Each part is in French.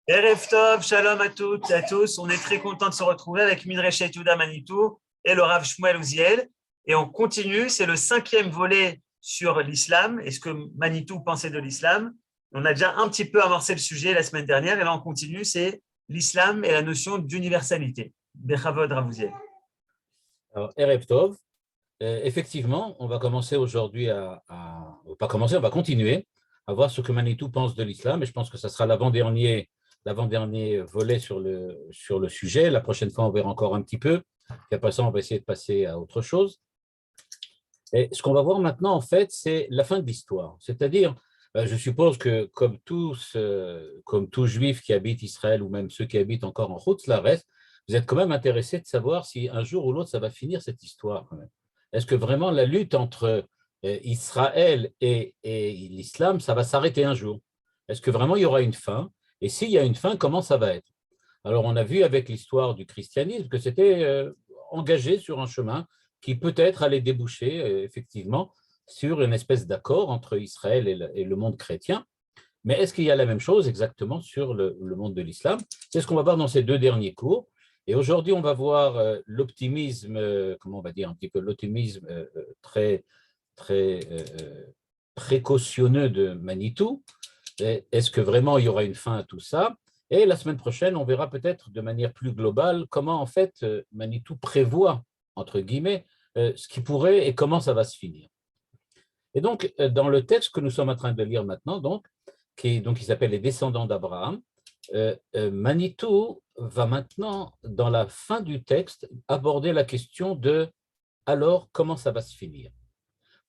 Erev Tov, shalom à toutes et à tous. On est très content de se retrouver avec Midreshet Yehuda Manitou et le Rav Shmuel Uziel. Et on continue, c'est le 5e volet sur l'islam et ce que Manitou pensait de l'islam. On a déjà un petit peu amorcé le sujet la semaine dernière et là on continue, c'est l'islam et la notion d'universalité. Bechavod Rav Uziel. Alors, Erev Tov, effectivement, on va commencer aujourd'hui pas commencer, on va continuer à voir ce que Manitou pense de l'islam, et je pense que ça sera l'avant-dernier volet sur le sujet. La prochaine fois, on verra encore un petit peu, et après ça, on va essayer de passer à autre chose. Et ce qu'on va voir maintenant, en fait, c'est la fin de l'histoire. C'est-à-dire, je suppose que comme tout juif qui habite Israël, ou même ceux qui habitent encore en Chutz La'aretz, vous êtes quand même intéressés de savoir si un jour ou l'autre, ça va finir cette histoire quand même. Est-ce que vraiment la lutte entre Israël et l'islam, ça va s'arrêter un jour? Est-ce que vraiment il y aura une fin? Et s'il y a une fin, comment ça va être? Alors, on a vu avec l'histoire du christianisme que c'était engagé sur un chemin qui peut-être allait déboucher effectivement sur une espèce d'accord entre Israël et le monde chrétien. Mais est-ce qu'il y a la même chose exactement sur le monde de l'islam? C'est ce qu'on va voir dans ces deux derniers cours. Et aujourd'hui, on va voir l'optimisme, comment on va dire un petit peu, l'optimisme très, très précautionneux de Manitou. Est-ce que vraiment il y aura une fin à tout ça? Et la semaine prochaine, on verra peut-être de manière plus globale comment en fait Manitou prévoit, entre guillemets, ce qui pourrait et comment ça va se finir. Et donc, dans le texte que nous sommes en train de lire maintenant, qui s'appelle Les descendants d'Abraham, Manitou va maintenant, dans la fin du texte, aborder la question de alors comment ça va se finir.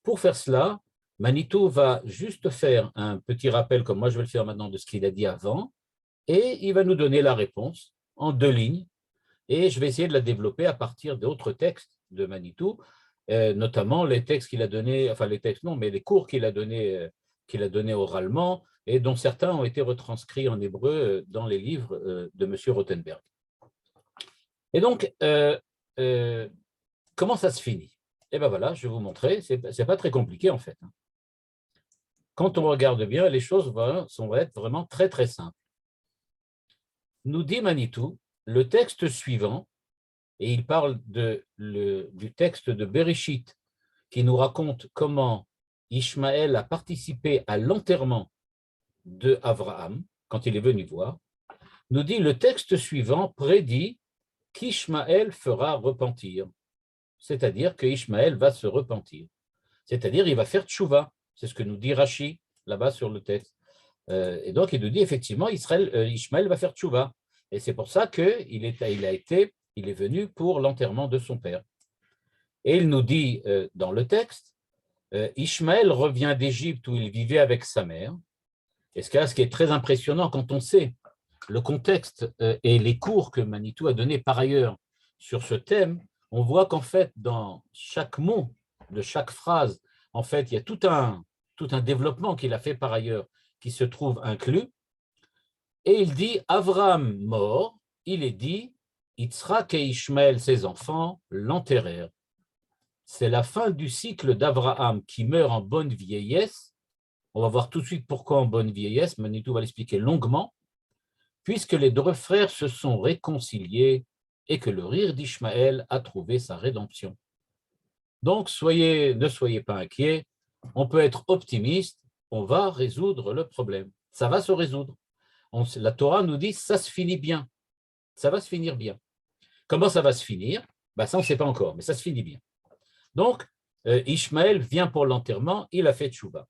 Pour faire cela, Manitou va juste faire un petit rappel, comme moi je vais le faire maintenant, de ce qu'il a dit avant, et il va nous donner la réponse en 2 lignes, et je vais essayer de la développer à partir d'autres textes de Manitou, notamment les textes qu'il a donnés, enfin les textes non, mais les cours qu'il a donnés oralement, et dont certains ont été retranscrits en hébreu dans les livres de M. Rothenberg. Et donc, comment ça se finit? Eh bien voilà, je vais vous montrer, c'est pas très compliqué en fait. Quand on regarde bien, les choses vont être vraiment très très simples. Nous dit Manitou, le texte suivant, et il parle du texte de Bereshit, qui nous raconte comment Ishmaël a participé à l'enterrement de Abraham, quand il est venu voir, nous dit le texte suivant prédit qu'Ishmaël fera repentir, c'est-à-dire que Ishmaël va se repentir, c'est-à-dire il va faire tchouva, c'est ce que nous dit Rashi là-bas sur le texte. Et donc il nous dit effectivement Ishmaël va faire tchouva, et c'est pour ça qu'il est venu pour l'enterrement de son père. Et il nous dit dans le texte, Ishmaël revient d'Égypte où il vivait avec sa mère. Et ce qui est très impressionnant quand on sait le contexte et les cours que Manitou a donnés par ailleurs sur ce thème, on voit qu'en fait, dans chaque mot de chaque phrase, en fait, il y a tout un développement qu'il a fait par ailleurs qui se trouve inclus. Et il dit, Abraham mort, il est dit, Yitzhak et Ishmaël, ses enfants, l'enterrèrent. C'est la fin du cycle d'Abraham qui meurt en bonne vieillesse. On va voir tout de suite pourquoi en bonne vieillesse, Manitou va l'expliquer longuement, puisque les 2 frères se sont réconciliés et que le rire d'Ishmaël a trouvé sa rédemption. Donc, ne soyez pas inquiets, on peut être optimiste, on va résoudre le problème. Ça va se résoudre. La Torah nous dit, ça se finit bien, ça va se finir bien. Comment ça va se finir? Ça, on ne sait pas encore, mais ça se finit bien. Donc, Ishmaël vient pour l'enterrement, il a fait tchouva.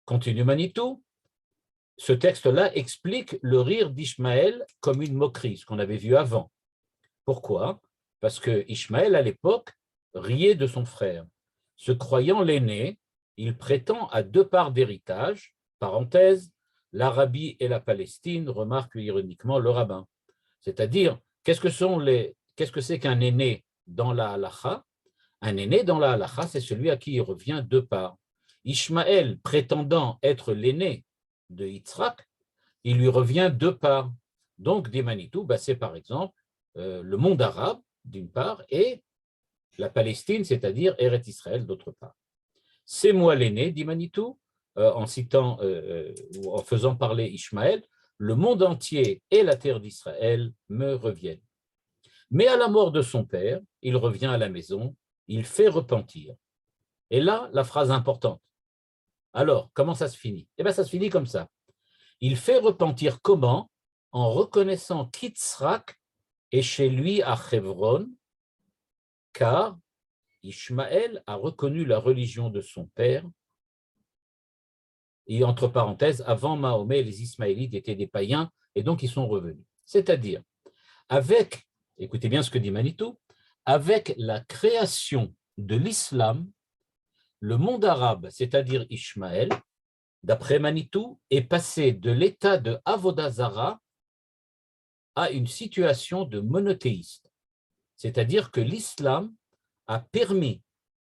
Continue Manitou, ce texte-là explique le rire d'Ishmaël comme une moquerie, ce qu'on avait vu avant. Pourquoi? Parce que Ishmaël, à l'époque, riait de son frère. Se croyant l'aîné, il prétend à 2 parts d'héritage, parenthèse, l'Arabie et la Palestine, remarque ironiquement le rabbin. C'est-à-dire, qu'est-ce que c'est qu'un aîné dans la halacha? Un aîné dans la halacha, c'est celui à qui il revient 2 parts. Ishmaël, prétendant être l'aîné de Yitzhak, il lui revient 2 parts. Donc, des Manitou, c'est par exemple le monde arabe, d'une part, et la Palestine, c'est-à-dire Eretz Israël, d'autre part. C'est moi l'aîné, dit Manitou, en citant ou en faisant parler Ishmaël, le monde entier et la terre d'Israël me reviennent. Mais à la mort de son père, il revient à la maison, il fait repentir. Et là, la phrase importante. Alors, comment ça se finit? Eh bien, ça se finit comme ça. Il fait repentir comment? En reconnaissant qu'Yitzhak est chez lui à Hebron, car Ishmaël a reconnu la religion de son père. Et entre parenthèses, avant Mahomet, les Ismaélites étaient des païens et donc ils sont revenus. C'est-à-dire, avec, écoutez bien ce que dit Manitou, avec la création de l'islam, le monde arabe, c'est-à-dire Ishmaël, d'après Manitou, est passé de l'état de Avodah Zara à une situation de monothéiste. C'est-à-dire que l'islam a permis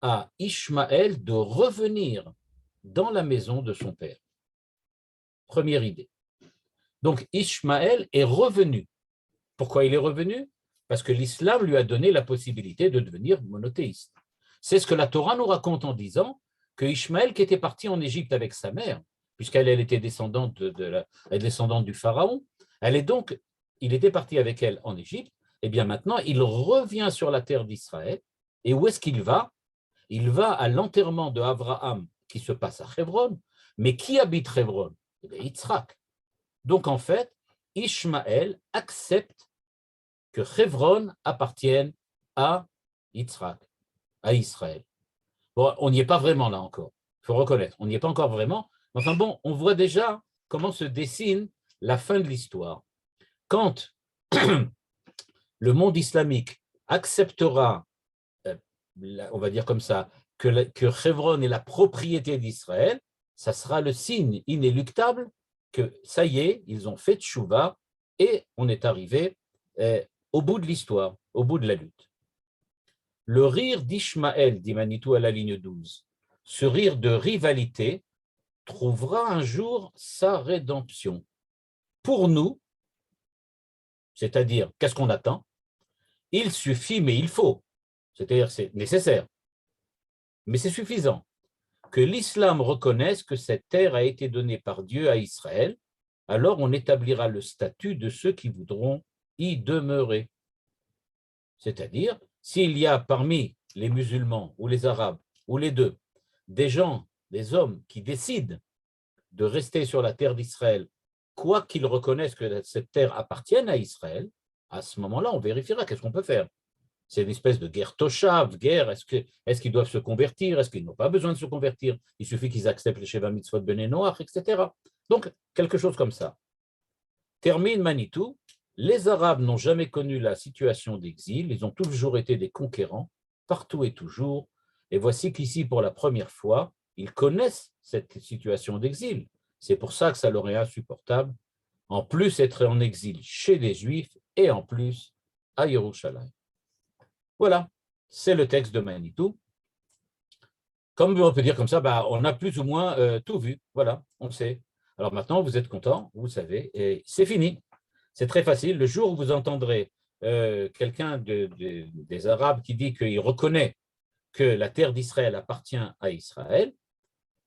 à Ishmaël de revenir dans la maison de son père. Première idée. Donc Ishmaël est revenu. Pourquoi il est revenu? Parce que l'islam lui a donné la possibilité de devenir monothéiste. C'est ce que la Torah nous raconte en disant que Ishmaël, qui était parti en Égypte avec sa mère, puisqu'elle était descendante, descendante du Pharaon, il était parti avec elle en Égypte, et bien maintenant, il revient sur la terre d'Israël. Et où est-ce qu'il va? Il va à l'enterrement de Abraham qui se passe à Hebron, mais qui habite Hebron? Eh bien, Yitzhak. Donc en fait, Ishmaël accepte que Hebron appartienne à Yitzhak, à Israël. Bon, on n'y est pas vraiment là encore, il faut reconnaître, on n'y est pas encore vraiment. Enfin bon, on voit déjà comment se dessine la fin de l'histoire. Quand le monde islamique acceptera, on va dire comme ça, que Hebron est la propriété d'Israël, ça sera le signe inéluctable que ça y est, ils ont fait tchouva et on est arrivé au bout de l'histoire, au bout de la lutte. Le rire d'Ishmaël, dit Manitou à la ligne 12, ce rire de rivalité trouvera un jour sa rédemption. Pour nous, c'est-à-dire, qu'est-ce qu'on attend? Il suffit, mais il faut, c'est-à-dire c'est nécessaire, mais c'est suffisant, que l'islam reconnaisse que cette terre a été donnée par Dieu à Israël, alors on établira le statut de ceux qui voudront y demeurer. C'est-à-dire, s'il y a parmi les musulmans ou les arabes, ou les deux, des gens, des hommes qui décident de rester sur la terre d'Israël, quoi qu'ils reconnaissent que cette terre appartienne à Israël, à ce moment-là, on vérifiera qu'est-ce qu'on peut faire. C'est une espèce de guerre toshav, guerre, est-ce qu'ils doivent se convertir, est-ce qu'ils n'ont pas besoin de se convertir, il suffit qu'ils acceptent les Sheva Mitzvot Bnei Noach, etc. Donc, quelque chose comme ça. Termine Manitou, les Arabes n'ont jamais connu la situation d'exil, ils ont toujours été des conquérants, partout et toujours, et voici qu'ici, pour la première fois, ils connaissent cette situation d'exil. C'est pour ça que ça leur est insupportable, en plus être en exil chez les Juifs, et en plus à Yerushalayim. Voilà, c'est le texte de Manitou. Comme on peut dire comme ça, on a plus ou moins tout vu. Voilà, on sait. Alors maintenant, vous êtes contents, vous savez, et c'est fini. C'est très facile. Le jour où vous entendrez quelqu'un des Arabes qui dit qu'il reconnaît que la terre d'Israël appartient à Israël,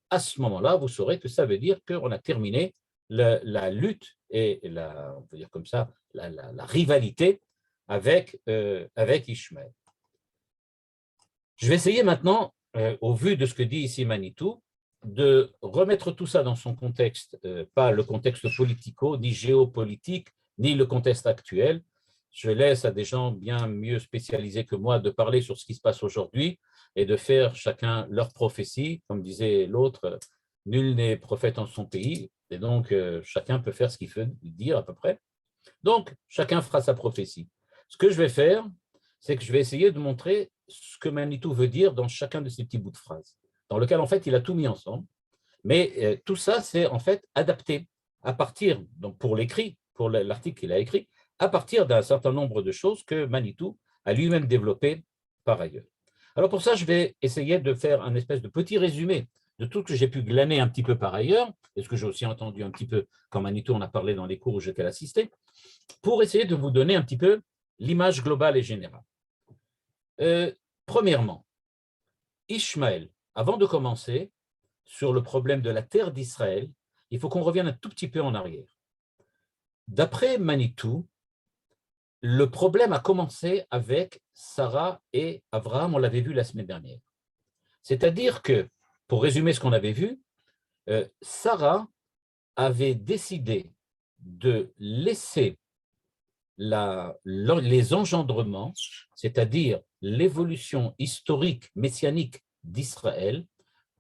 à ce moment-là, vous saurez que ça veut dire qu'on a terminé la lutte et on peut dire comme ça, la rivalité avec Ishmaël. Je vais essayer maintenant, au vu de ce que dit ici Manitou, de remettre tout ça dans son contexte, pas le contexte politico, ni géopolitique, ni le contexte actuel. Je laisse à des gens bien mieux spécialisés que moi de parler sur ce qui se passe aujourd'hui et de faire chacun leur prophétie. Comme disait l'autre, nul n'est prophète en son pays, et donc chacun peut faire ce qu'il veut dire à peu près. Donc, chacun fera sa prophétie. Ce que je vais faire, c'est que je vais essayer de montrer ce que Manitou veut dire dans chacun de ces petits bouts de phrases, dans lequel, en fait, il a tout mis ensemble. Mais tout ça, c'est en fait adapté à partir, donc pour l'écrit, pour l'article qu'il a écrit, à partir d'un certain nombre de choses que Manitou a lui-même développées par ailleurs. Alors pour ça, je vais essayer de faire un espèce de petit résumé de tout ce que j'ai pu glaner un petit peu par ailleurs, et ce que j'ai aussi entendu un petit peu quand Manitou en a parlé dans les cours où j'ai assisté, pour essayer de vous donner un petit peu l'image globale et générale. Premièrement, Ishmaël, avant de commencer sur le problème de la terre d'Israël, il faut qu'on revienne un tout petit peu en arrière. D'après Manitou, le problème a commencé avec Sarah et Abraham, on l'avait vu la semaine dernière. C'est-à-dire que, pour résumer ce qu'on avait vu, Sarah avait décidé de laisser les engendrements, c'est-à-dire l'évolution historique messianique d'Israël,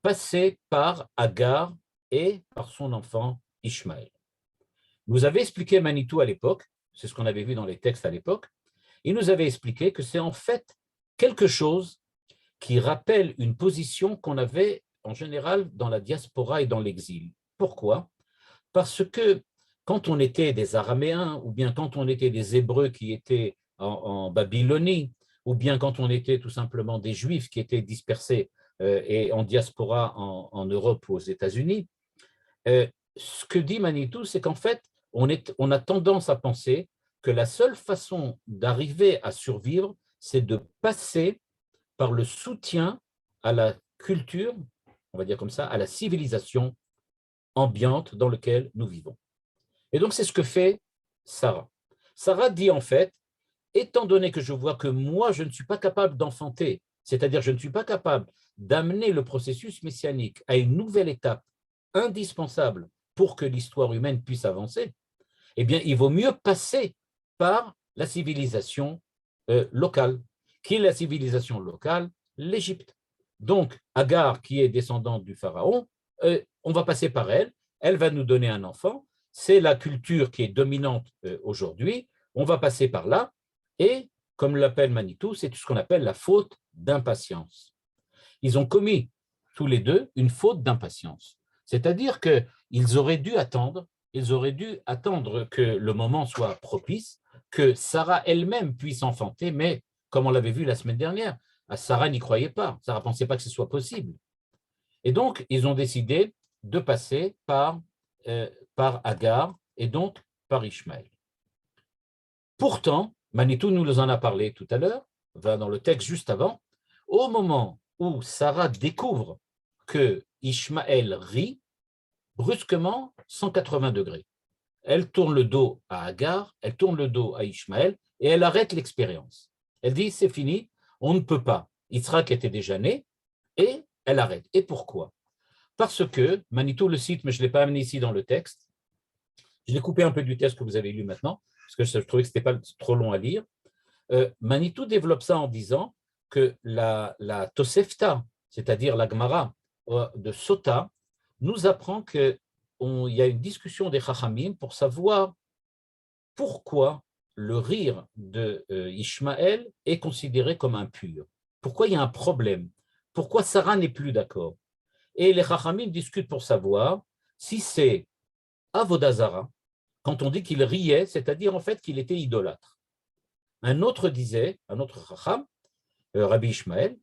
passer par Agar et par son enfant Ishmaël. Nous avait expliqué Manitou à l'époque, c'est ce qu'on avait vu dans les textes à l'époque, il nous avait expliqué que c'est en fait quelque chose qui rappelle une position qu'on avait en général dans la diaspora et dans l'exil. Pourquoi? Parce que quand on était des Araméens, ou bien quand on était des Hébreux qui étaient en Babylonie, ou bien quand on était tout simplement des Juifs qui étaient dispersés et en diaspora en Europe ou aux États-Unis, ce que dit Manitou, c'est qu'en fait, on a tendance à penser que la seule façon d'arriver à survivre, c'est de passer par le soutien à la culture, on va dire comme ça, à la civilisation ambiante dans laquelle nous vivons. Et donc, c'est ce que fait Sarah. Sarah dit en fait, étant donné que je vois que moi, je ne suis pas capable d'enfanter, c'est-à-dire je ne suis pas capable d'amener le processus messianique à une nouvelle étape indispensable pour que l'histoire humaine puisse avancer, eh bien, il vaut mieux passer par la civilisation locale. Qui est la civilisation locale? L'Égypte. Donc, Agar, qui est descendante du pharaon, on va passer par elle, elle va nous donner un enfant, c'est la culture qui est dominante aujourd'hui, on va passer par là, et comme l'appelle Manitou, c'est ce qu'on appelle la faute d'impatience. Ils ont commis tous les deux une faute d'impatience. C'est-à-dire qu'ils auraient dû attendre, que le moment soit propice, que Sarah elle-même puisse enfanter, mais comme on l'avait vu la semaine dernière, Sarah n'y croyait pas, Sarah ne pensait pas que ce soit possible. Et donc, ils ont décidé de passer par Agar et donc par Ishmaël. Pourtant, Manitou nous en a parlé tout à l'heure, dans le texte juste avant, au moment où Sarah découvre que Ishmaël rit, brusquement, 180 degrés. Elle tourne le dos à Agar, elle tourne le dos à Ishmaël et elle arrête l'expérience. Elle dit, c'est fini, on ne peut pas. Yitzhak était déjà né et elle arrête. Et pourquoi? Parce que, Manitou le cite, mais je ne l'ai pas amené ici dans le texte, je l'ai coupé un peu du texte que vous avez lu maintenant, parce que je trouvais que ce n'était pas trop long à lire. Manitou développe ça en disant que la Tosefta, c'est-à-dire la Gemara de Sota, nous apprend qu'il y a une discussion des Chachamim pour savoir pourquoi le rire de Ishmaël est considéré comme impur. Pourquoi il y a un problème? Pourquoi Sarah n'est plus d'accord? Et les Chachamim discutent pour savoir si c'est Avodazara, quand on dit qu'il riait, c'est-à-dire en fait qu'il était idolâtre. Un autre Chacham, Rabbi Ishmael,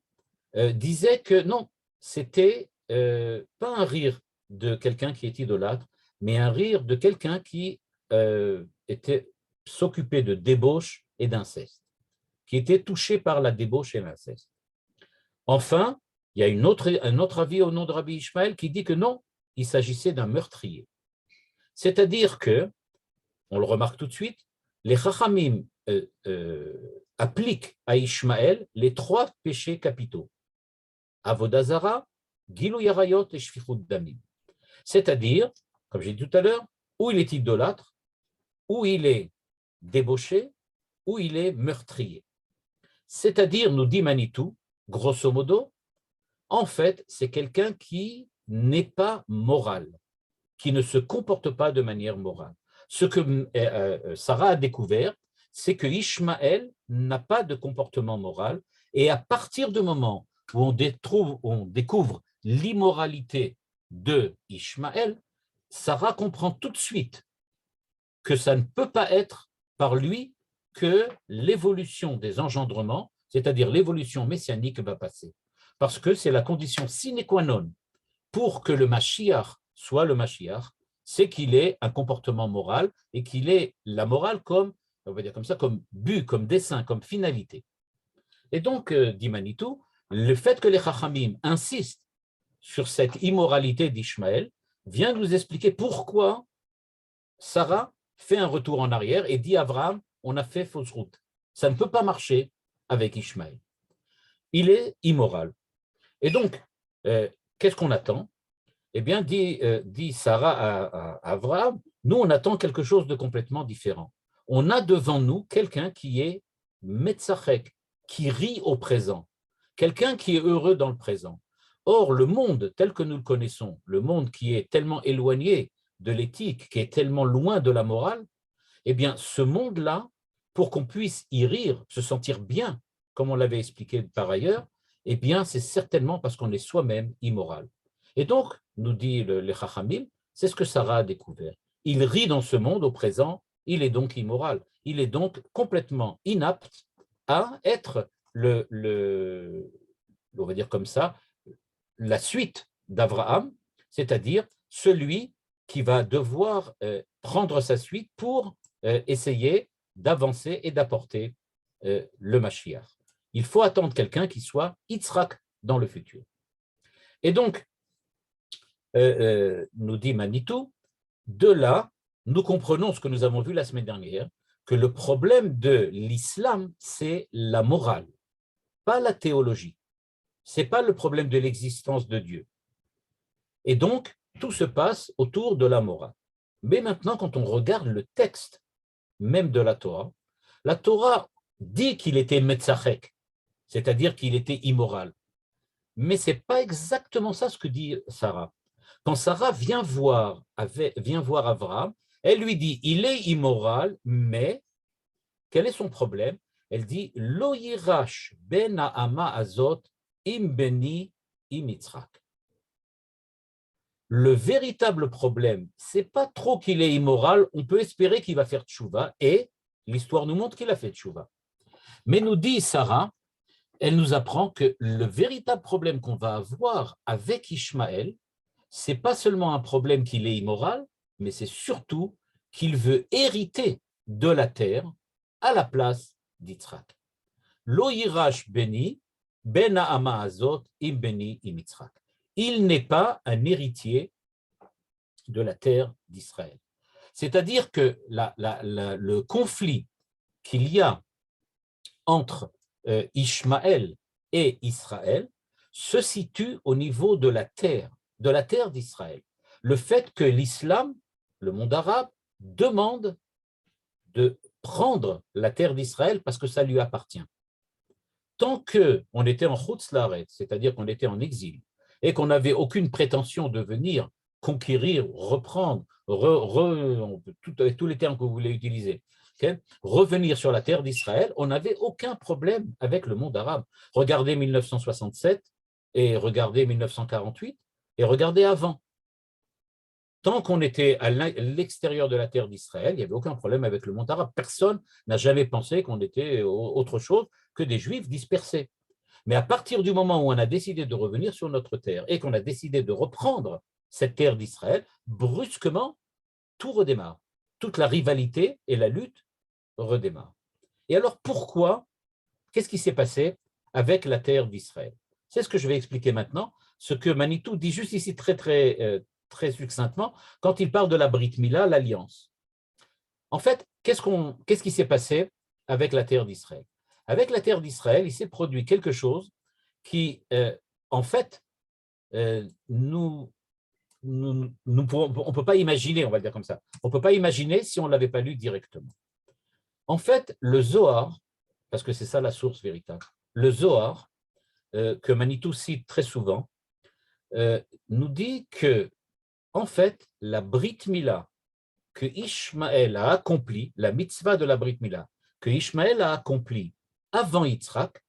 disait que non, c'était pas un rire de quelqu'un qui est idolâtre, mais un rire de quelqu'un qui s'occupait de débauche et d'inceste, qui était touché par la débauche et l'inceste. Enfin, il y a un autre avis au nom de Rabbi Ishmael qui dit que non, il s'agissait d'un meurtrier. C'est-à-dire que, on le remarque tout de suite, les Chachamim appliquent à Ishmaël les 3 péchés capitaux. Avodazara, Gilui Arayot et Shfichut Damim. C'est-à-dire, comme j'ai dit tout à l'heure, où il est idolâtre, où il est débauché, où il est meurtrier. C'est-à-dire, nous dit Manitou, grosso modo, en fait, c'est quelqu'un qui n'est pas moral, qui ne se comporte pas de manière morale. Ce que Sarah a découvert, c'est que Ishmaël n'a pas de comportement moral, et à partir du moment où on découvre l'immoralité de Ishmaël, Sarah comprend tout de suite que ça ne peut pas être par lui que l'évolution des engendrements, c'est-à-dire l'évolution messianique, va passer. Parce que c'est la condition sine qua non pour que le Mashiach soit le Mashiach, c'est qu'il ait un comportement moral et qu'il ait la morale comme, on va dire comme ça, comme but, comme dessein, comme finalité. Et donc, dit Manitou, le fait que les Chachamim insistent sur cette immoralité d'Ishmaël vient nous expliquer pourquoi Sarah fait un retour en arrière et dit à Abraham, on a fait fausse route. Ça ne peut pas marcher avec Ishmaël. Il est immoral. Et donc, qu'est-ce qu'on attend? Eh bien, dit Sarah à Abraham, nous, on attend quelque chose de complètement différent. On a devant nous quelqu'un qui est Metzachek, qui rit au présent, quelqu'un qui est heureux dans le présent. Or, le monde tel que nous le connaissons, le monde qui est tellement éloigné de l'éthique, qui est tellement loin de la morale, eh bien, ce monde-là, pour qu'on puisse y rire, se sentir bien, comme on l'avait expliqué par ailleurs, eh bien, c'est certainement parce qu'on est soi-même immoral. Et donc, nous dit les Chachamim, c'est ce que Sarah a découvert. Il rit dans ce monde au présent, il est donc immoral. Il est donc complètement inapte à être on va dire comme ça, la suite d'Abraham, c'est-à-dire celui qui va devoir prendre sa suite pour essayer d'avancer et d'apporter le Mashiach. Il faut attendre quelqu'un qui soit Yitzhak dans le futur. Et donc, nous dit Manitou, de là, nous comprenons ce que nous avons vu la semaine dernière, que le problème de l'islam, c'est la morale, pas la théologie. Ce n'est pas le problème de l'existence de Dieu. Et donc, tout se passe autour de la morale. Mais maintenant, quand on regarde le texte même de la Torah dit qu'il était metzachek, c'est-à-dire qu'il était immoral. Mais ce n'est pas exactement ça ce que dit Sarah. Quand Sarah vient voir Abraham, elle lui dit, il est immoral, mais quel est son problème? Elle dit, Lo yirash ben ha'ama azot im beni im Yitzhak. Le véritable problème, c'est pas trop qu'il est immoral, on peut espérer qu'il va faire tchouva, et l'histoire nous montre qu'il a fait tchouva. Mais nous dit Sarah, elle nous apprend que le véritable problème qu'on va avoir avec Ishmaël, c'est pas seulement un problème qu'il est immoral, mais c'est surtout qu'il veut hériter de la terre à la place d'Yitzhak. Lo yirash beni, ben ha'ama azot, im beni im Yitzhak. Il n'est pas un héritier de la terre d'Israël. C'est-à-dire que le conflit qu'il y a entre Ishmaël et Israël se situe au niveau de la terre d'Israël. Le fait que l'islam, le monde arabe, demande de prendre la terre d'Israël parce que ça lui appartient. Tant qu'on était en Chutz Laaretz, c'est-à-dire qu'on était en exil, et qu'on n'avait aucune prétention de venir conquérir, reprendre, tous les termes que vous voulez utiliser, okay, revenir sur la terre d'Israël, on n'avait aucun problème avec le monde arabe. Regardez 1967 et regardez 1948 et regardez avant. Tant qu'on était à l'extérieur de la terre d'Israël, il n'y avait aucun problème avec le monde arabe. Personne n'a jamais pensé qu'on était autre chose que des Juifs dispersés. Mais à partir du moment où on a décidé de revenir sur notre terre et qu'on a décidé de reprendre cette terre d'Israël, brusquement, tout redémarre. Toute la rivalité et la lutte redémarrent. Et alors pourquoi? Qu'est-ce qui s'est passé avec la terre d'Israël? C'est ce que je vais expliquer maintenant, ce que Manitou dit juste ici très succinctement, quand il parle de la Brit Mila, l'alliance. En fait, qu'est-ce qui s'est passé avec la terre d'Israël? Avec la terre d'Israël, il s'est produit quelque chose qui, en fait, on ne peut pas imaginer, on va le dire comme ça. On ne peut pas imaginer si on ne l'avait pas lu directement. En fait, le Zohar, parce que c'est ça la source véritable, le Zohar, que Manitou cite très souvent, nous dit que, en fait, la Brit Mila que Ishmaël a accomplie, la mitzvah de la Brit Mila, que Ishmaël a accomplie avant Yitzhak,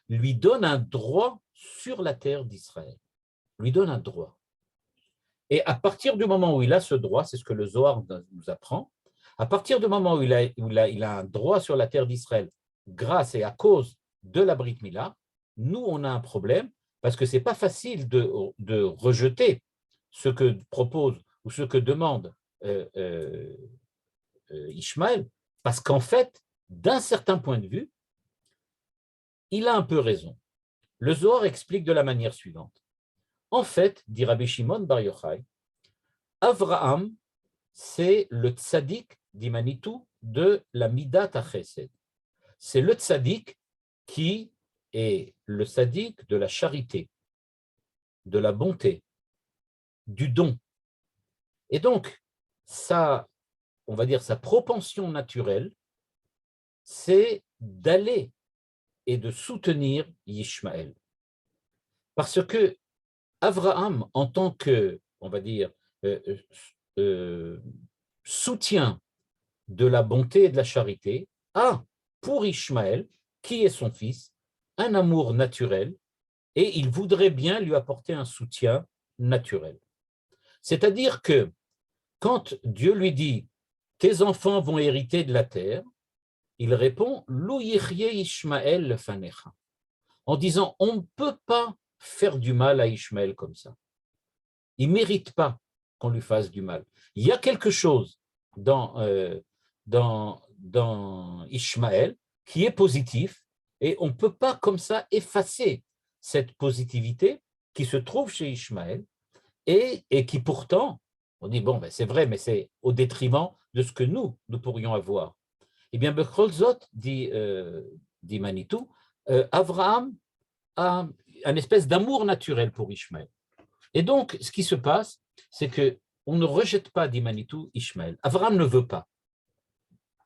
lui donne un droit sur la terre d'Israël. Lui donne un droit. Et à partir du moment où il a ce droit, c'est ce que le Zohar nous apprend, à partir du moment où il a un droit sur la terre d'Israël, grâce et à cause de la Brit Mila, nous, on a un problème parce que ce n'est pas facile de rejeter ce que propose ou ce que demande Ishmaël, parce qu'en fait, d'un certain point de vue, il a un peu raison. Le Zohar explique de la manière suivante. En fait, dit Rabbi Shimon Bar Yochai, Avraham, c'est le tzaddik dit Manitou, de la Midat HaChesed. C'est le tzaddik qui est le tzaddik de la charité, de la bonté, du don. Et donc, on va dire, sa propension naturelle, c'est d'aller et de soutenir Ishmaël. Parce que Abraham, en tant que, on va dire, soutien de la bonté et de la charité, a pour Ishmaël, qui est son fils, un amour naturel et il voudrait bien lui apporter un soutien naturel. C'est-à-dire que quand Dieu lui dit « tes enfants vont hériter de la terre », il répond « Lo yichye Ishmael lefanecha » en disant « on ne peut pas faire du mal à Ishmaël comme ça. Il ne mérite pas qu'on lui fasse du mal. Il y a quelque chose dans Ishmaël qui est positif et on ne peut pas comme ça effacer cette positivité qui se trouve chez Ishmaël et qui pourtant, on dit bon, ben c'est vrai, mais c'est au détriment de ce que nous pourrions avoir. Eh bien, Bechol Zot, dit Manitou, Abraham a une espèce d'amour naturel pour Ishmaël. Et donc, ce qui se passe, c'est qu'on ne rejette pas, dit Manitou, Ishmaël. Abraham ne veut pas.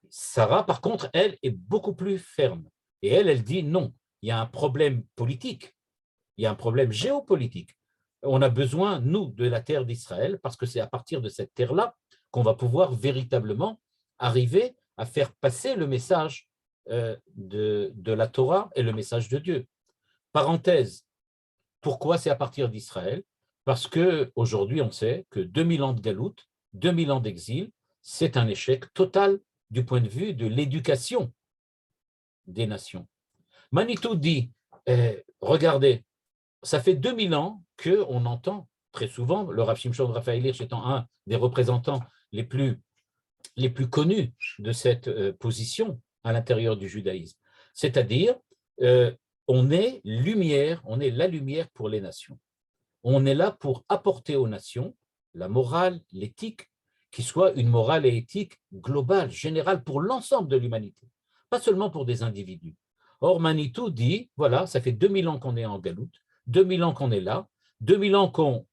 Sarah, par contre, elle est beaucoup plus ferme. Et elle dit non, il y a un problème politique, il y a un problème géopolitique. On a besoin, nous, de la terre d'Israël, parce que c'est à partir de cette terre-là qu'on va pouvoir véritablement arriver à faire passer le message de la Torah et le message de Dieu. Parenthèse, pourquoi c'est à partir d'Israël? Parce qu'aujourd'hui, on sait que 2000 ans de galoute, 2000 ans d'exil, c'est un échec total du point de vue de l'éducation des nations. Manitou dit, regardez, ça fait 2000 ans qu'on entend très souvent, le Rav Shimshon Raphaël Hirsch étant un des représentants les plus connus de cette position à l'intérieur du judaïsme. C'est-à-dire, on est la lumière pour les nations. On est là pour apporter aux nations la morale, l'éthique, qui soit une morale et éthique globale, générale pour l'ensemble de l'humanité, pas seulement pour des individus. Or, Manitou dit, voilà, ça fait 2000 ans qu'on est en galoute, 2000 ans qu'on est là, 2000 ans qu'on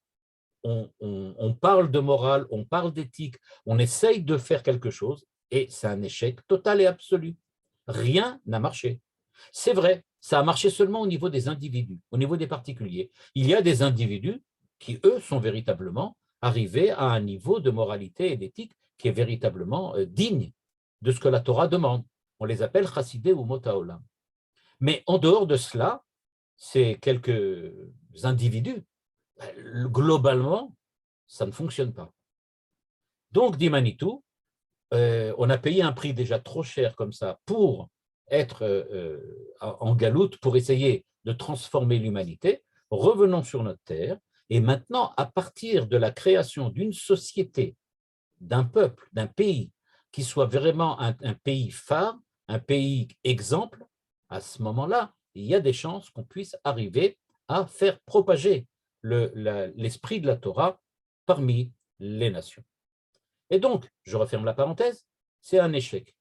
parle de morale, on parle d'éthique, on essaye de faire quelque chose, et c'est un échec total et absolu. Rien n'a marché. C'est vrai, ça a marché seulement au niveau des individus, au niveau des particuliers. Il y a des individus qui, eux, sont véritablement arrivés à un niveau de moralité et d'éthique qui est véritablement digne de ce que la Torah demande. On les appelle chassidé ou motaolam. Mais en dehors de cela, ces quelques individus, globalement, ça ne fonctionne pas. Donc, dit Manitou, on a payé un prix déjà trop cher comme ça pour être en galoute, pour essayer de transformer l'humanité. Revenons sur notre terre, et maintenant, à partir de la création d'une société, d'un peuple, d'un pays, qui soit vraiment un pays phare, un pays exemple, à ce moment-là, il y a des chances qu'on puisse arriver à faire propager l'esprit de la Torah parmi les nations. Et donc, je referme la parenthèse, c'est un échec.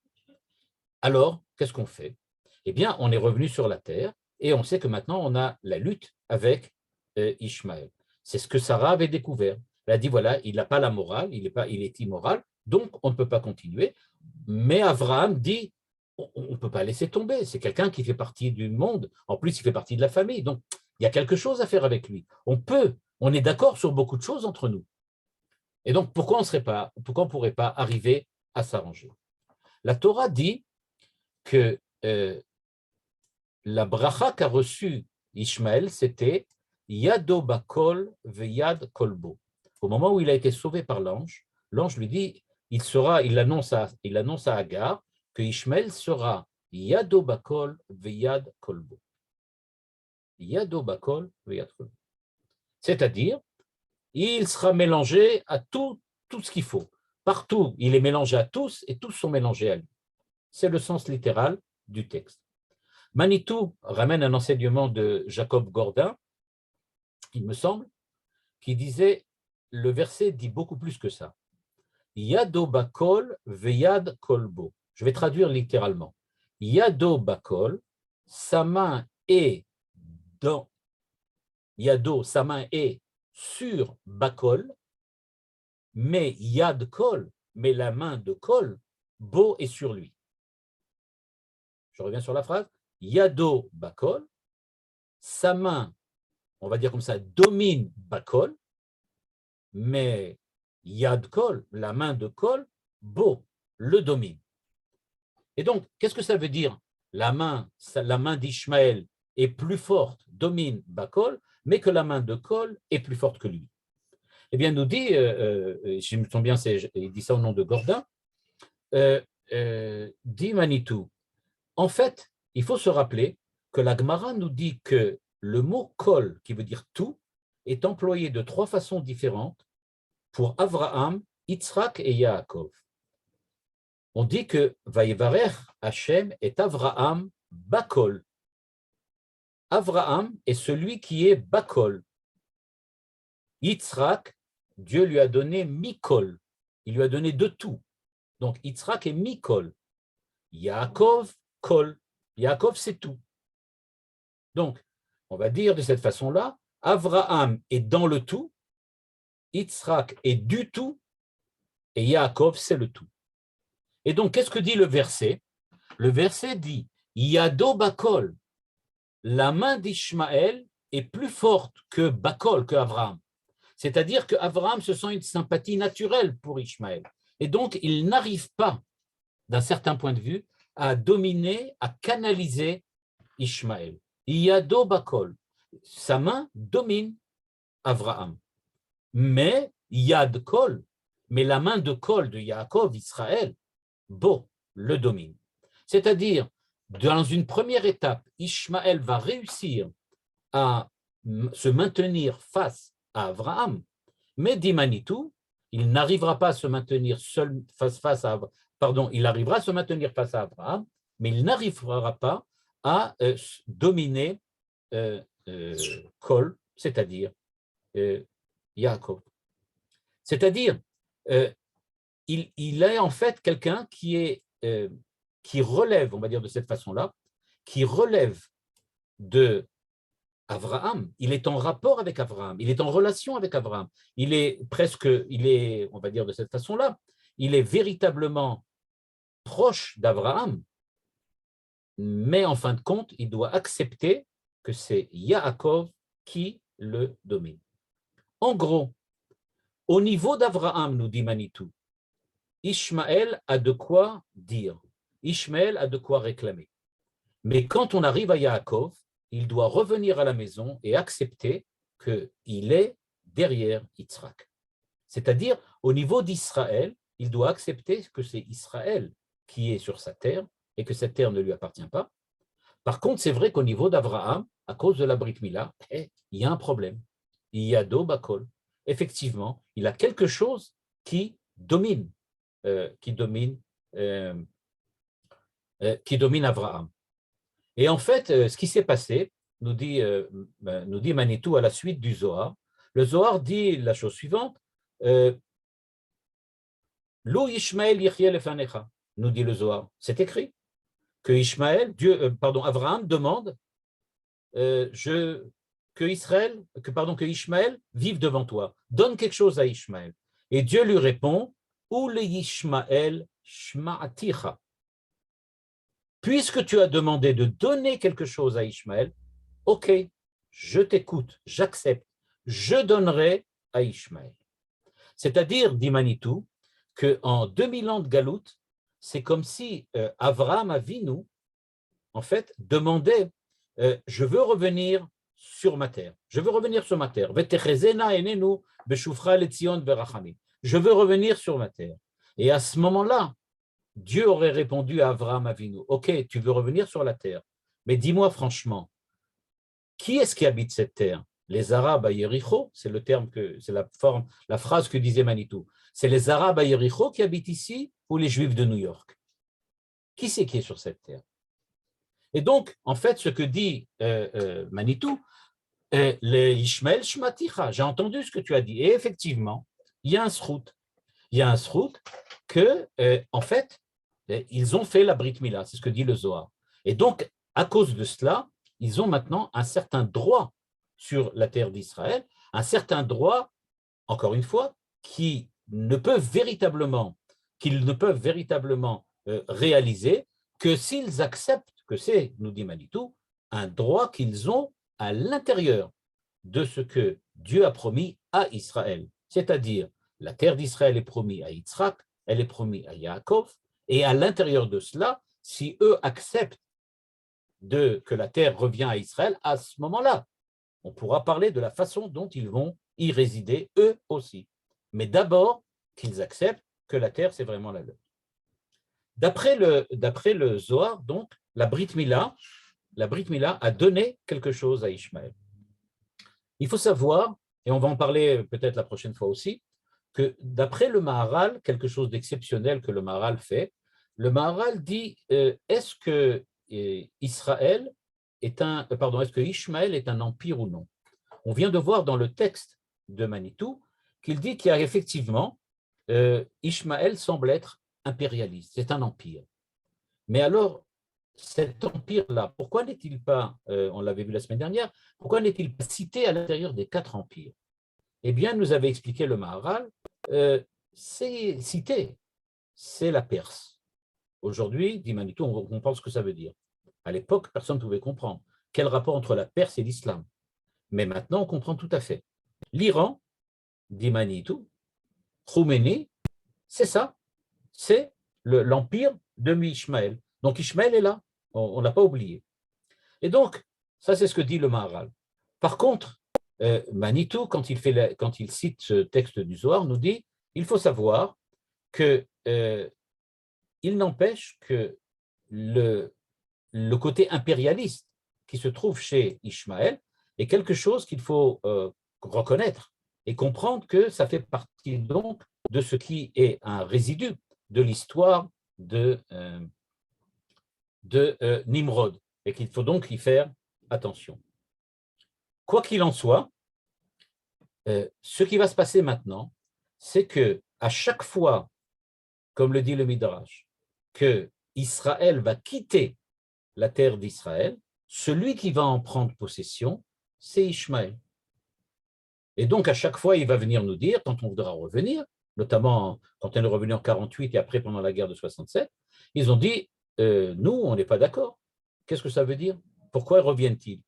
Alors, qu'est-ce qu'on fait? Eh bien, on est revenu sur la terre et on sait que maintenant, on a la lutte avec Ishmaël. C'est ce que Sarah avait découvert. Elle a dit, voilà, il n'a pas la morale, il est immoral, donc on ne peut pas continuer. Mais Abraham dit, on ne peut pas laisser tomber, c'est quelqu'un qui fait partie du monde, en plus il fait partie de la famille, donc il y a quelque chose à faire avec lui. On est d'accord sur beaucoup de choses entre nous. Et donc, pourquoi on ne pourrait pas arriver à s'arranger? La Torah dit que la bracha qu'a reçue Ishmaël, c'était Yado bakol veyad kolbo. Au moment où il a été sauvé par l'ange lui dit, il annonce à Agar que Ishmaël sera Yado bakol veyad kolbo. Yado bakol veyad kolbo. C'est-à-dire, il sera mélangé à tout ce qu'il faut. Partout, il est mélangé à tous et tous sont mélangés à lui. C'est le sens littéral du texte. Manitou ramène un enseignement de Jacob Gordin, il me semble, qui disait, le verset dit beaucoup plus que ça. Yado bakol veyad kolbo. Je vais traduire littéralement. Yado bakol, sa main est dans Yado, sa main est sur bakol, mais yad kol, mais la main de kol, bo est sur lui. Je reviens sur la phrase. Yado bakol, sa main, on va dire comme ça, domine bakol, mais yad kol, la main de kol, bo, le domine. Et donc, qu'est-ce que ça veut dire? La main d'Ishmaël est plus forte, domine bakol, mais que la main de Kol est plus forte que lui. Eh bien, nous dit, je me souviens bien, il dit ça au nom de Gordin, dit Manitou, en fait, il faut se rappeler que la Gemara nous dit que le mot Kol, qui veut dire tout, est employé de 3 façons différentes pour Avraham, Yitzhak et Yaakov. On dit que Vayevarech Hashem est Avraham Bakol. Avraham est celui qui est Bakol. Yitzhak, Dieu lui a donné Mikol. Il lui a donné de tout. Donc Yitzhak est Mikol. Yaakov, Kol. Yaakov, c'est tout. Donc, on va dire de cette façon-là, Avraham est dans le tout, Yitzhak est du tout, et Yaakov, c'est le tout. Et donc, qu'est-ce que dit le verset? Le verset dit, Yado Bakol, la main d'Ishmaël est plus forte que Bakol, que Avraham. C'est-à-dire qu'Avraham se sent une sympathie naturelle pour Ishmaël. Et donc, il n'arrive pas, d'un certain point de vue, à dominer, à canaliser Ishmaël. Yado Bakol, sa main domine Avraham. Mais Yad Kol, mais la main de Kol, de Yaakov, Israël, Bo, le domine. C'est-à-dire, dans une première étape, Ishmaël va réussir à se maintenir face à Avraham, mais dit Manitou, il n'arrivera pas à se maintenir seul il arrivera à se maintenir face à Avraham, mais il n'arrivera pas à dominer Kol, c'est-à-dire Yaakov. C'est-à-dire, il est en fait quelqu'un qui relève, on va dire de cette façon-là, qui relève de Avraham. Il est en rapport avec Avraham, il est en relation avec Avraham. Il est, on va dire de cette façon-là, il est véritablement proche d'Avraham, mais en fin de compte, il doit accepter que c'est Yaakov qui le domine. En gros, au niveau d'Avraham, nous dit Manitou, Ishmaël a de quoi dire, Ishmaël a de quoi réclamer. Mais quand on arrive à Yaakov, il doit revenir à la maison et accepter qu'il est derrière Yitzhak. C'est-à-dire, au niveau d'Israël, il doit accepter que c'est Israël qui est sur sa terre et que cette terre ne lui appartient pas. Par contre, c'est vrai qu'au niveau d'Avraham, à cause de la Brit Mila, il y a un problème. Yado Bakol. Effectivement, il a quelque chose qui domine Avraham. Et en fait, ce qui s'est passé, nous dit Manitou à la suite du Zohar, le Zohar dit la chose suivante, Lo Ishmael yichyeh lefanecha, nous dit le Zohar. C'est écrit que Avraham demande que Ishmaël vive devant toi. Donne quelque chose à Ishmaël. Et Dieu lui répond, Ou le Ishmaël shma'aticha. Puisque tu as demandé de donner quelque chose à Ishmaël, ok, je t'écoute, j'accepte, je donnerai à Ishmaël. C'est-à-dire, dit Manitou, qu'en 2000 ans de galoute, c'est comme si Avraham Avinu, en fait, demandait, je veux revenir sur ma terre, je veux revenir sur ma terre. Je veux revenir sur ma terre. Et à ce moment-là, Dieu aurait répondu à Avraham Avinu, ok, tu veux revenir sur la terre, mais dis-moi franchement, qui est-ce qui habite cette terre? Les Arabes à Yéricho, c'est le terme c'est la phrase que disait Manitou. C'est les Arabes à Yéricho qui habitent ici ou les Juifs de New York? Qui c'est qui est sur cette terre? Et donc, en fait, ce que dit Manitou, les Ishmael Shmaticha, j'ai entendu ce que tu as dit. Et effectivement, il y a un srout. il y a un srout que, en fait, ils ont fait la Brit Mila, c'est ce que dit le Zohar. Et donc, à cause de cela, ils ont maintenant un certain droit sur la terre d'Israël, un certain droit, encore une fois, qu'ils ne peuvent véritablement réaliser que s'ils acceptent que c'est, nous dit Manitou, un droit qu'ils ont à l'intérieur de ce que Dieu a promis à Israël. C'est-à-dire, la terre d'Israël est promise à Yitzhak, elle est promise à Yaakov, et à l'intérieur de cela, si eux acceptent que la terre revient à Israël, à ce moment-là, on pourra parler de la façon dont ils vont y résider, eux aussi. Mais d'abord, qu'ils acceptent que la terre, c'est vraiment la leur. D'après le Zohar, donc, la Brit Mila a donné quelque chose à Ishmaël. Il faut savoir, et on va en parler peut-être la prochaine fois aussi, que d'après le Maharal, quelque chose d'exceptionnel que le Maharal fait, le Maharal dit est-ce que Ishmaël est un empire ou non? On vient de voir dans le texte de Manitou qu'il dit qu'il y a effectivement Ishmaël semble être impérialiste, c'est un empire. Mais alors, cet empire-là, pourquoi n'est-il pas, on l'avait vu la semaine dernière, pourquoi n'est-il pas cité à l'intérieur des 4 empires? Eh bien, nous avait expliqué le Maharal, c'est cité, c'est la Perse. Aujourd'hui, dit Manitou, on comprend ce que ça veut dire. À l'époque, personne ne pouvait comprendre. Quel rapport entre la Perse et l'islam? Mais maintenant, on comprend tout à fait. L'Iran, dit Manitou, Khomeini, c'est ça, c'est l'empire de Ishmaël. Donc Ishmaël est là, on ne l'a pas oublié. Et donc, ça c'est ce que dit le Maharal. Par contre, Manitou, quand il cite ce texte du Zohar, nous dit il faut savoir que il n'empêche que le côté impérialiste qui se trouve chez Ishmaël est quelque chose qu'il faut reconnaître et comprendre que ça fait partie donc de ce qui est un résidu de l'histoire de Nimrod et qu'il faut donc y faire attention. Quoi qu'il en soit, ce qui va se passer maintenant, c'est que à chaque fois, comme le dit le Midrash, que Israël va quitter la terre d'Israël, celui qui va en prendre possession, c'est Ishmaël. Et donc, à chaque fois, il va venir nous dire, quand on voudra revenir, notamment quand on est revenu en 48 et après pendant la guerre de 67, ils ont dit, nous, on n'est pas d'accord. Qu'est-ce que ça veut dire? Pourquoi reviennent-ils?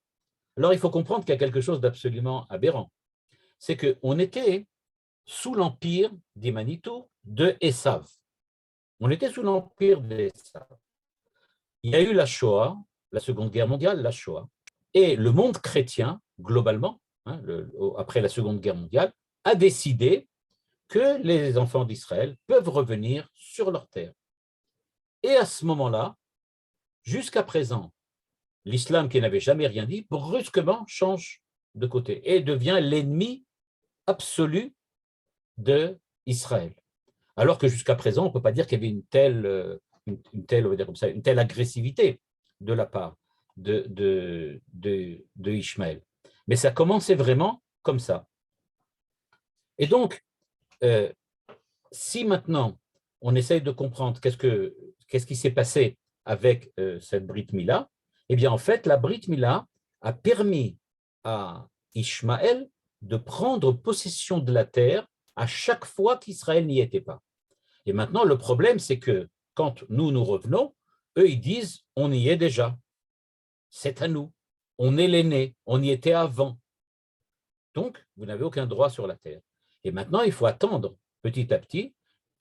Alors, il faut comprendre qu'il y a quelque chose d'absolument aberrant. C'est qu'on était sous l'empire, dit Manitou, de Esav. On était sous l'empire d'Esav. Il y a eu la Shoah, la Seconde Guerre mondiale, la Shoah, et le monde chrétien, globalement, après la Seconde Guerre mondiale, a décidé que les enfants d'Israël peuvent revenir sur leur terre. Et à ce moment-là, jusqu'à présent, l'islam qui n'avait jamais rien dit, brusquement change de côté et devient l'ennemi absolu d'Israël. Alors que jusqu'à présent, on ne peut pas dire qu'il y avait une telle agressivité de la part de Ishmaël. Mais ça commençait vraiment comme ça. Et donc, si maintenant on essaye de comprendre qu'est-ce qui s'est passé avec cette Brit Mila, eh bien en fait, la Brit Mila a permis à Ishmaël de prendre possession de la terre à chaque fois qu'Israël n'y était pas. Et maintenant, le problème, c'est que quand nous revenons, eux, ils disent, on y est déjà. C'est à nous. On est l'aîné. On y était avant. Donc, vous n'avez aucun droit sur la terre. Et maintenant, il faut attendre petit à petit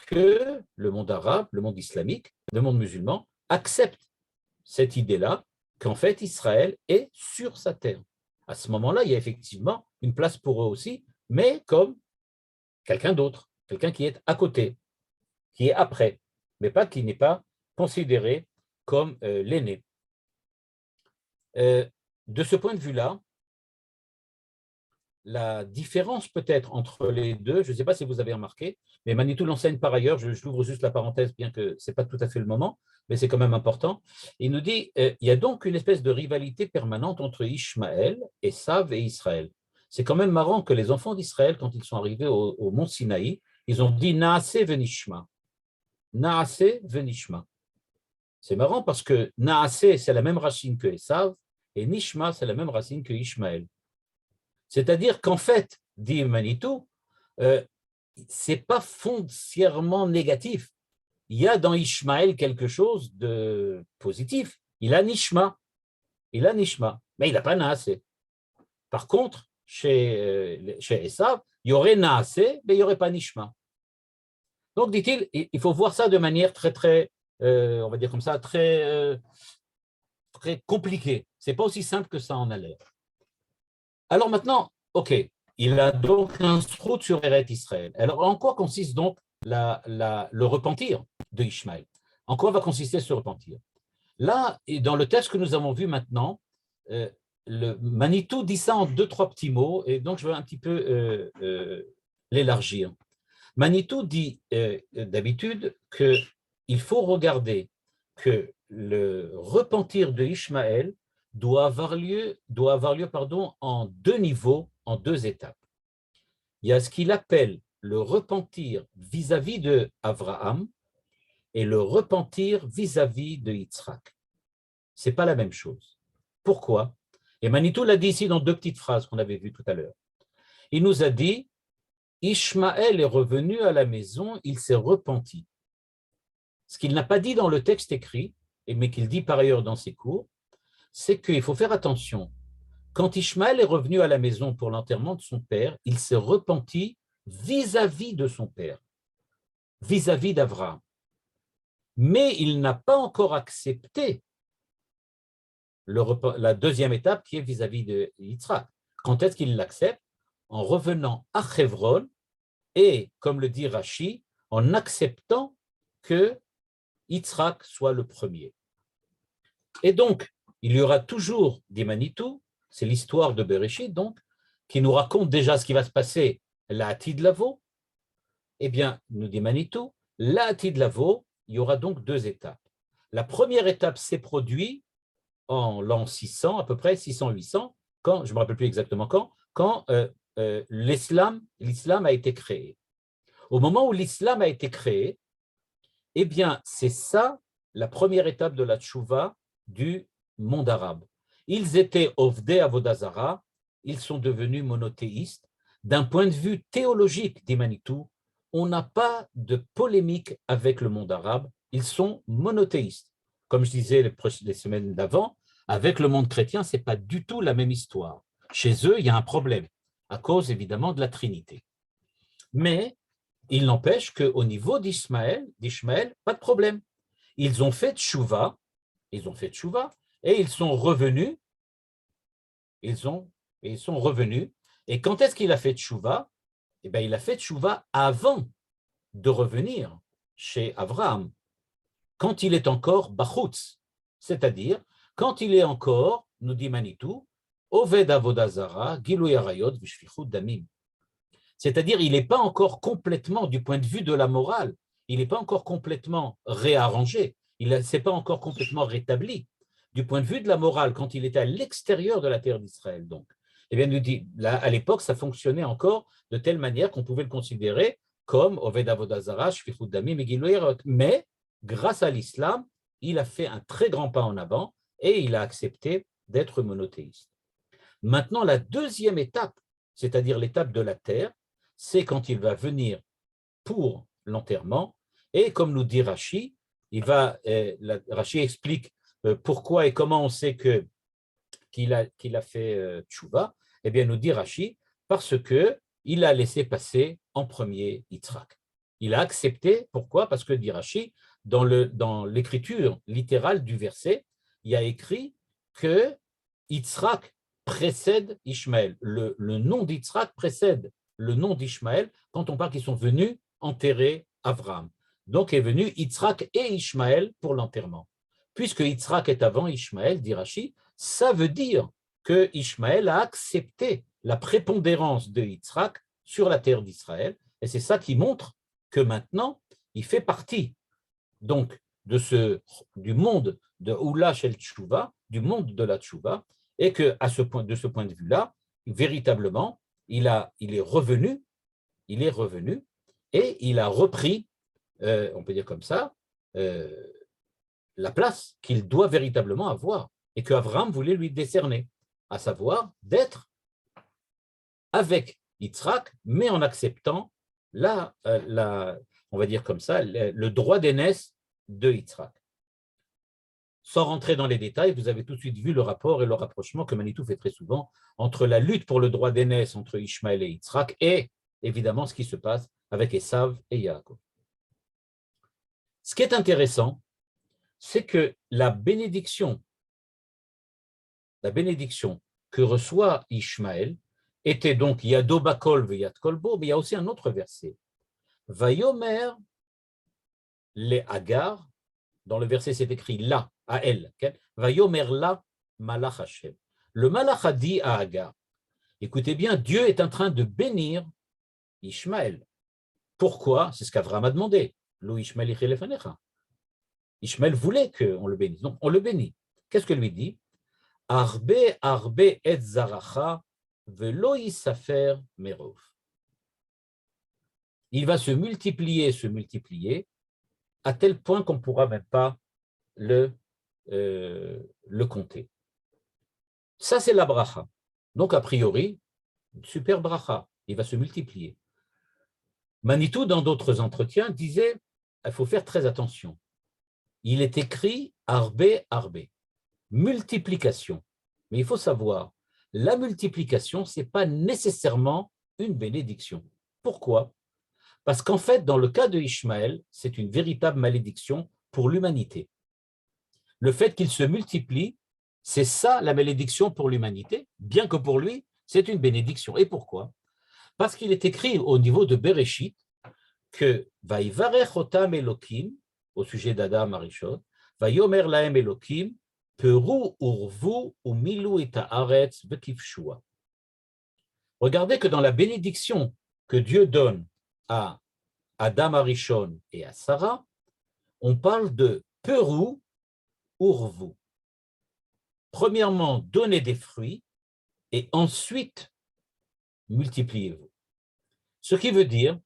que le monde arabe, le monde islamique, le monde musulman accepte cette idée-là qu'en fait, Israël est sur sa terre. À ce moment-là, il y a effectivement une place pour eux aussi, mais comme quelqu'un d'autre, quelqu'un qui est à côté, qui est après, mais pas qui n'est pas considéré comme l'aîné. De ce point de vue-là, la différence peut-être entre les deux, je ne sais pas si vous avez remarqué, mais Manitou l'enseigne par ailleurs, je l'ouvre juste la parenthèse, bien que ce n'est pas tout à fait le moment, mais c'est quand même important. Il nous dit, il y a donc une espèce de rivalité permanente entre Ishmaël, Esav et Israël. C'est quand même marrant que les enfants d'Israël, quand ils sont arrivés au mont Sinaï, Ils ont dit Naase venishma. Naase venishma. C'est marrant parce que Naase, c'est la même racine que Esav, et Nishma, c'est la même racine que Ishmaël. C'est-à-dire qu'en fait, dit Manitou, ce n'est pas foncièrement négatif. Il y a dans Ishmaël quelque chose de positif. Il a Nishma, mais il n'a pas Naasé. Par contre, chez Esav, il y aurait Naasé, mais il n'y aurait pas Nishma. Donc, dit-il, il faut voir ça de manière très, on va dire comme ça, très compliquée. Ce n'est pas aussi simple que ça en a l'air. Alors maintenant, OK, il a donc un srout sur Eretz Israël. Alors, en quoi consiste donc le repentir de Ishmaël? En quoi va consister ce repentir? Là, dans le texte que nous avons vu maintenant, le Manitou dit ça en 2-3 petits mots, et donc je vais un petit peu l'élargir. Manitou dit d'habitude qu'il faut regarder que le repentir de Ishmaël doit avoir lieu en 2 niveaux, en 2 étapes. Il y a ce qu'il appelle le repentir vis-à-vis de Abraham et le repentir vis-à-vis de Yitzhak. Ce n'est pas la même chose. Pourquoi? Et Manitou l'a dit ici dans 2 petites phrases qu'on avait vues tout à l'heure. Il nous a dit, Ishmaël est revenu à la maison, il s'est repenti. Ce qu'il n'a pas dit dans le texte écrit, mais qu'il dit par ailleurs dans ses cours, c'est qu'il faut faire attention. Quand Ishmaël est revenu à la maison pour l'enterrement de son père, il s'est repenti vis-à-vis de son père, vis-à-vis d'Abraham. Mais il n'a pas encore accepté la 2e étape qui est vis-à-vis de Yitzhak. Quand est-ce qu'il l'accepte? En revenant à Hebron et, comme le dit Rashi, en acceptant que Yitzhak soit le premier. Et donc, il y aura toujours des Manitou, c'est l'histoire de Bereshit, donc, qui nous raconte déjà ce qui va se passer la Atid Lavo. Eh bien, nous dit Manitou, la Atid Lavo, il y aura donc 2 étapes. La première étape s'est produite en l'an 600, à peu près 600-800, quand, je ne me rappelle plus exactement quand l'islam a été créé. Au moment où l'islam a été créé, eh bien, c'est ça la première étape de la tchouva du monde arabe. Ils étaient Ovdei Avodazara, ils sont devenus monothéistes. D'un point de vue théologique, dit Manitou, on n'a pas de polémique avec le monde arabe, ils sont monothéistes. Comme je disais les semaines d'avant, avec le monde chrétien, ce n'est pas du tout la même histoire. Chez eux, il y a un problème, à cause évidemment de la Trinité. Mais il n'empêche qu'au niveau d'Ishmaël, pas de problème. Ils ont fait tchouva, et ils sont revenus. Ils sont revenus. Et quand est-ce qu'il a fait tchouva? Eh bien, il a fait tchouva avant de revenir chez Abraham, quand il est encore bachutz, c'est-à-dire quand il est encore, nous dit Manitou, Oved Avodazara, Gilui Arayot, Vishfichut Damim. C'est-à-dire, il n'est pas encore complètement, du point de vue de la morale, il n'est pas encore complètement réarrangé, il ne s'est pas encore complètement rétabli. Du point de vue de la morale, quand il était à l'extérieur de la terre d'Israël, donc, eh bien, nous dit, là, à l'époque, ça fonctionnait encore de telle manière qu'on pouvait le considérer comme Oved Avodazara, Shfichut Damim et Gilui Arayot. Mais, grâce à l'islam, il a fait un très grand pas en avant et il a accepté d'être monothéiste. Maintenant, la 2e étape, c'est-à-dire l'étape de la terre, c'est quand il va venir pour l'enterrement, et comme nous dit Rashi, Rashi explique pourquoi et comment on sait qu'il a fait tchouva. Eh bien, nous dit Rashi, parce qu'il a laissé passer en premier Yitzhak. Il a accepté, pourquoi? Parce que, dit Rashi, dans l'écriture littérale du verset, il y a écrit que Yitzhak précède Ishmaël. Le nom d'Yitzhak précède le nom d'Ishmaël quand on parle qu'ils sont venus enterrer Abraham. Donc est venu Yitzhak et Ishmaël pour l'enterrement. Puisque Yitzhak est avant Ishmaël, dit Rashi, ça veut dire que Ishmaël a accepté la prépondérance de Yitzhak sur la terre d'Israël, et c'est ça qui montre que maintenant, il fait partie donc du monde de Oula Shel Tshuva, du monde de la Tshuva, et que de ce point de vue-là, véritablement, il est revenu, et il a repris, on peut dire comme ça, la place qu'il doit véritablement avoir et que Abraham voulait lui décerner, à savoir d'être avec Yitzhak, mais en acceptant on va dire comme ça, le droit d'aînesse de Yitzhak. Sans rentrer dans les détails, vous avez tout de suite vu le rapport et le rapprochement que Manitou fait très souvent entre la lutte pour le droit d'aînesse entre Ishmaël et Yitzhak et évidemment ce qui se passe avec Esav et Yaakov. Ce qui est intéressant, c'est que la bénédiction que reçoit Ishmaël était donc Yado Bakol Veyat Kolbo, mais il y a aussi un autre verset. Vayomer le Hagar, dans le verset c'est écrit là, à elle. Vayomer la Malach Hashem. Le Malach a dit à Hagar, écoutez bien, Dieu est en train de bénir Ishmaël. Pourquoi? C'est ce qu'Avraham a demandé. Lo Ishmael ichelefanecha. Ishmaël voulait qu'on le bénisse. Donc on le bénit. Qu'est-ce que lui dit? Arbe arbe et zaracha velo yisafer merov. Il va se multiplier, à tel point qu'on ne pourra même pas le compter. Ça, c'est la bracha. Donc, a priori, super bracha. Il va se multiplier. Manitou, dans d'autres entretiens, disait il faut faire très attention. Il est écrit arbe arbe, multiplication. Mais il faut savoir, la multiplication, ce n'est pas nécessairement une bénédiction. Pourquoi? Parce qu'en fait, dans le cas de Ishmaël, c'est une véritable malédiction pour l'humanité. Le fait qu'il se multiplie, c'est ça la malédiction pour l'humanité, bien que pour lui, c'est une bénédiction. Et pourquoi? Parce qu'il est écrit au niveau de Bereshit que Vaïvarech otam Elokim, au sujet d'Adam Arishon, Vayomer lahem Elokim, Peru urvu umilu et haaretz vekifshua. Regardez que dans la bénédiction que Dieu donne à Adam Arishon et à Sarah, on parle de Peru urvu. Premièrement, donnez des fruits et ensuite multipliez-vous. Ce qui veut dire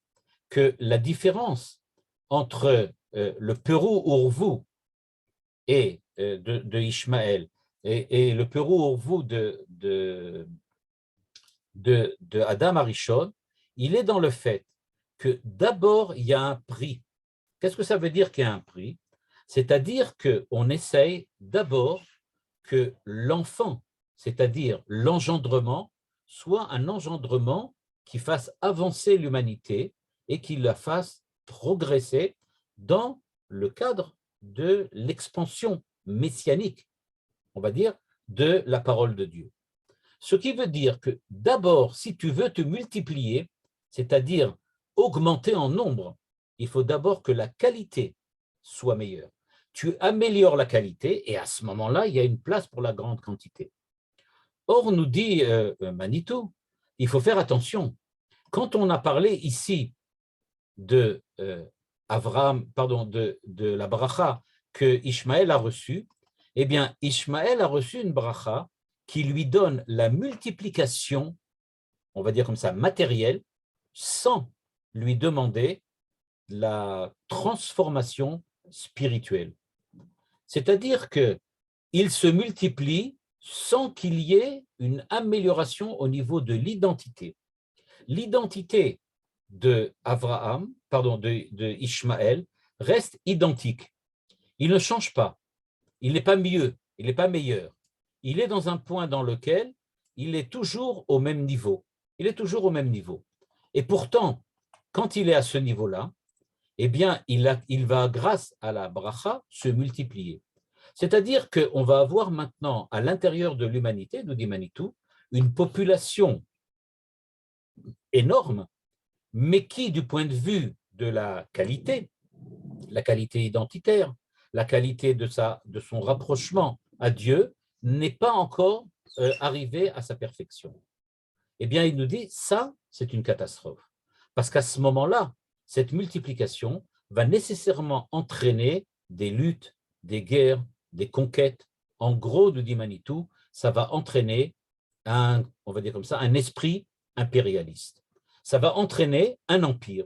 que la différence entre le Peru urvu et de Ishmaël et le Peru urvu de Adam Arishon, il est dans le fait que d'abord, il y a un prix. Qu'est-ce que ça veut dire qu'il y a un prix? C'est-à-dire qu'on essaye d'abord que l'enfant, c'est-à-dire l'engendrement, soit un engendrement qui fasse avancer l'humanité et qui la fasse progresser dans le cadre de l'expansion messianique, on va dire, de la parole de Dieu. Ce qui veut dire que d'abord, si tu veux te multiplier, c'est-à-dire augmenter en nombre, il faut d'abord que la qualité soit meilleure. Tu améliores la qualité et à ce moment-là, il y a une place pour la grande quantité. Or, nous dit Manitou, il faut faire attention. Quand on a parlé ici de la bracha que Ishmaël a reçue, eh bien, Ishmaël a reçu une bracha qui lui donne la multiplication, on va dire comme ça, matérielle, sans lui demander la transformation spirituelle. C'est-à-dire qu'il se multiplie sans qu'il y ait une amélioration au niveau de l'identité. L'identité de Ishmaël reste identique. Il ne change pas. Il n'est pas mieux, il n'est pas meilleur. Il est dans un point dans lequel il est toujours au même niveau. Il est toujours au même niveau. Et pourtant, quand il est à ce niveau-là, eh bien, il va, grâce à la bracha, se multiplier. C'est-à-dire qu'on va avoir maintenant, à l'intérieur de l'humanité, nous dit Manitou, une population énorme, mais qui, du point de vue de la qualité identitaire, la qualité de son rapprochement à Dieu, n'est pas encore arrivé à sa perfection. Eh bien, il nous dit, ça, c'est une catastrophe. Parce qu'à ce moment-là, cette multiplication va nécessairement entraîner des luttes, des guerres, des conquêtes. En gros, nous dit Manitou, ça va entraîner on va dire comme ça, un esprit impérialiste. Ça va entraîner un empire.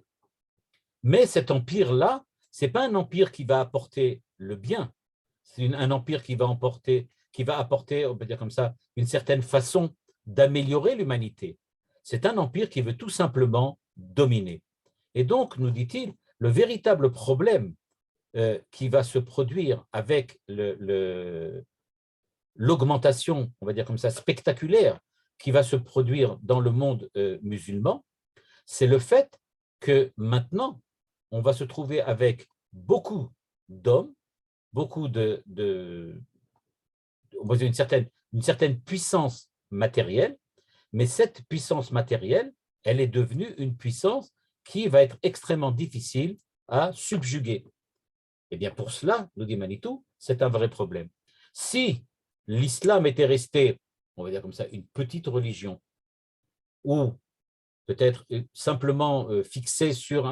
Mais cet empire-là, ce n'est pas un empire qui va apporter le bien, c'est un empire qui va apporter, on peut dire comme ça, une certaine façon d'améliorer l'humanité. C'est un empire qui veut tout simplement dominer. Et donc, nous dit-il, le véritable problème qui va se produire avec l'augmentation, on va dire comme ça, spectaculaire, qui va se produire dans le monde musulman, c'est le fait que maintenant, on va se trouver avec beaucoup d'hommes, beaucoup on va dire une certaine puissance matérielle, mais cette puissance matérielle, elle est devenue une puissance qui va être extrêmement difficile à subjuguer. Eh bien, pour cela, nous dit Manitou, c'est un vrai problème. Si l'islam était resté, on va dire comme ça, une petite religion, ou peut-être simplement fixé sur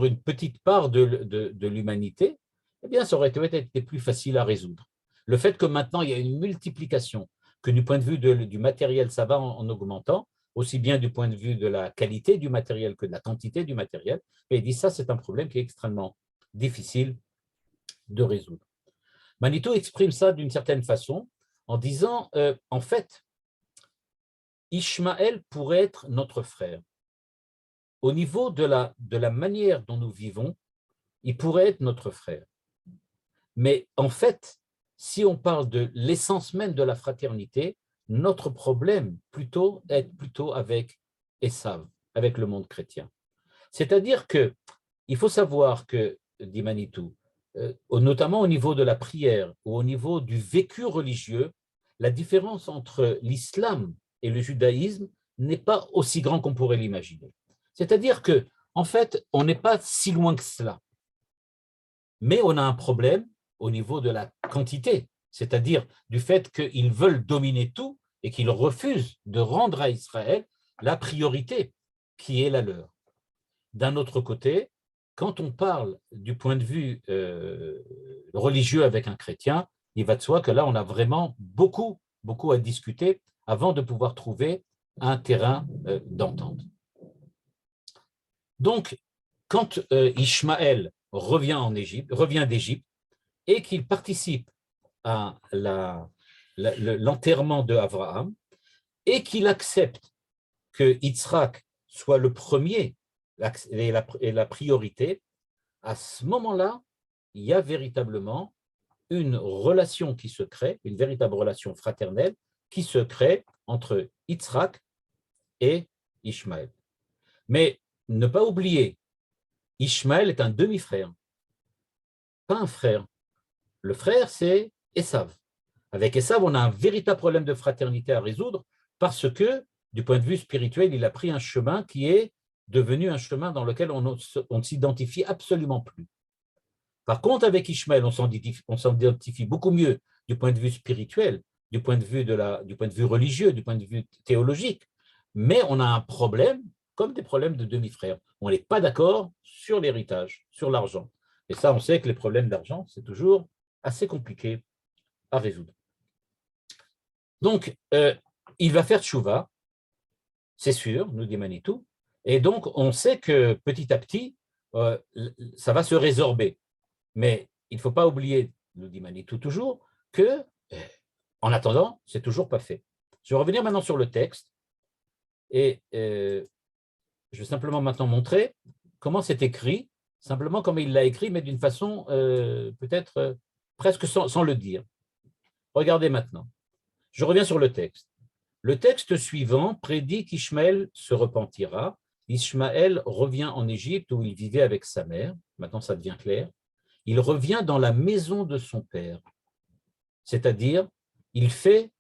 une petite part de l'humanité, eh bien, ça aurait été plus facile à résoudre. Le fait que maintenant, il y a une multiplication, que du point de vue du matériel, ça va en augmentant, aussi bien du point de vue de la qualité du matériel que de la quantité du matériel, et il dit ça, c'est un problème qui est extrêmement difficile de résoudre. Manitou exprime ça d'une certaine façon en disant, en fait, Ishmaël pourrait être notre frère. Au niveau de la manière dont nous vivons, il pourrait être notre frère. Mais en fait, si on parle de l'essence même de la fraternité, notre problème est plutôt avec Esav, avec le monde chrétien. C'est-à-dire qu'il faut savoir que, dit Manitou, notamment au niveau de la prière ou au niveau du vécu religieux, la différence entre l'islam et le judaïsme n'est pas aussi grand qu'on pourrait l'imaginer. C'est-à-dire que, en fait, on n'est pas si loin que cela. Mais on a un problème au niveau de la quantité, c'est-à-dire du fait qu'ils veulent dominer tout et qu'ils refusent de rendre à Israël la priorité qui est la leur. D'un autre côté, quand on parle du point de vue religieux avec un chrétien, il va de soi que là, on a vraiment beaucoup à discuter avant de pouvoir trouver un terrain d'entente. Donc, quand Ishmaël revient d'Égypte et qu'il participe à l'enterrement de Abraham et qu'il accepte que Yitzhak soit le premier et la priorité, à ce moment-là, il y a véritablement une relation qui se crée, une véritable relation fraternelle qui se crée entre Yitzhak et Ishmaël. Mais ne pas oublier, Ishmaël est un demi-frère, pas un frère. Le frère, c'est Esav. Avec Esav, on a un véritable problème de fraternité à résoudre parce que, du point de vue spirituel, il a pris un chemin qui est devenu un chemin dans lequel on ne s'identifie absolument plus. Par contre, avec Ishmaël, on s'identifie beaucoup mieux du point de vue spirituel, du point de vue religieux, du point de vue théologique, mais on a un problème comme des problèmes de demi-frères. On n'est pas d'accord sur l'héritage, sur l'argent. Et ça, on sait que les problèmes d'argent, c'est toujours assez compliqué à résoudre. Donc, il va faire tchouva, c'est sûr, nous dit Manitou, et donc on sait que petit à petit, ça va se résorber. Mais il ne faut pas oublier, nous dit Manitou toujours, que, en attendant, c'est toujours pas fait. Je vais revenir maintenant sur le texte, et je vais simplement maintenant montrer comment c'est écrit, simplement comme il l'a écrit, mais d'une façon peut-être presque sans le dire. Regardez maintenant. Je reviens sur le texte. Le texte suivant prédit qu'Ishmaël se repentira. Ishmaël revient en Égypte où il vivait avec sa mère. Maintenant, ça devient clair. Il revient dans la maison de son père. C'est-à-dire, il fait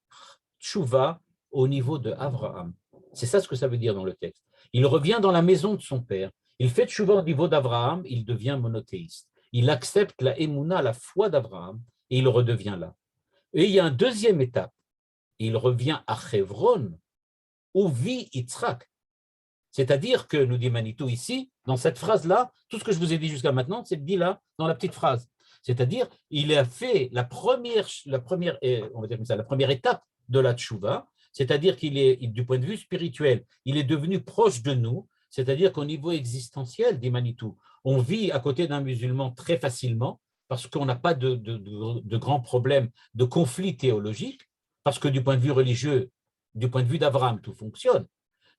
tchouva au niveau de Abraham. C'est ça ce que ça veut dire dans le texte. Il revient dans la maison de son père. Il fait tchouva au niveau d'Abraham, il devient monothéiste. Il accepte la émouna, la foi d'Abraham, et il redevient là. Et il y a une deuxième étape. Il revient à Hebron, où vit Yitzhak. C'est-à-dire que, nous dit Manitou ici, dans cette phrase-là, tout ce que je vous ai dit jusqu'à maintenant, c'est dit là, dans la petite phrase. C'est-à-dire, il a fait la première étape de la tchouva, c'est-à-dire qu'il est, du point de vue spirituel, il est devenu proche de nous, c'est-à-dire qu'au niveau existentiel, dit Manitou, On vit à côté d'un musulman très facilement parce qu'on n'a pas de grands problèmes de conflits théologiques, parce que du point de vue religieux, du point de vue d'Abraham, tout fonctionne.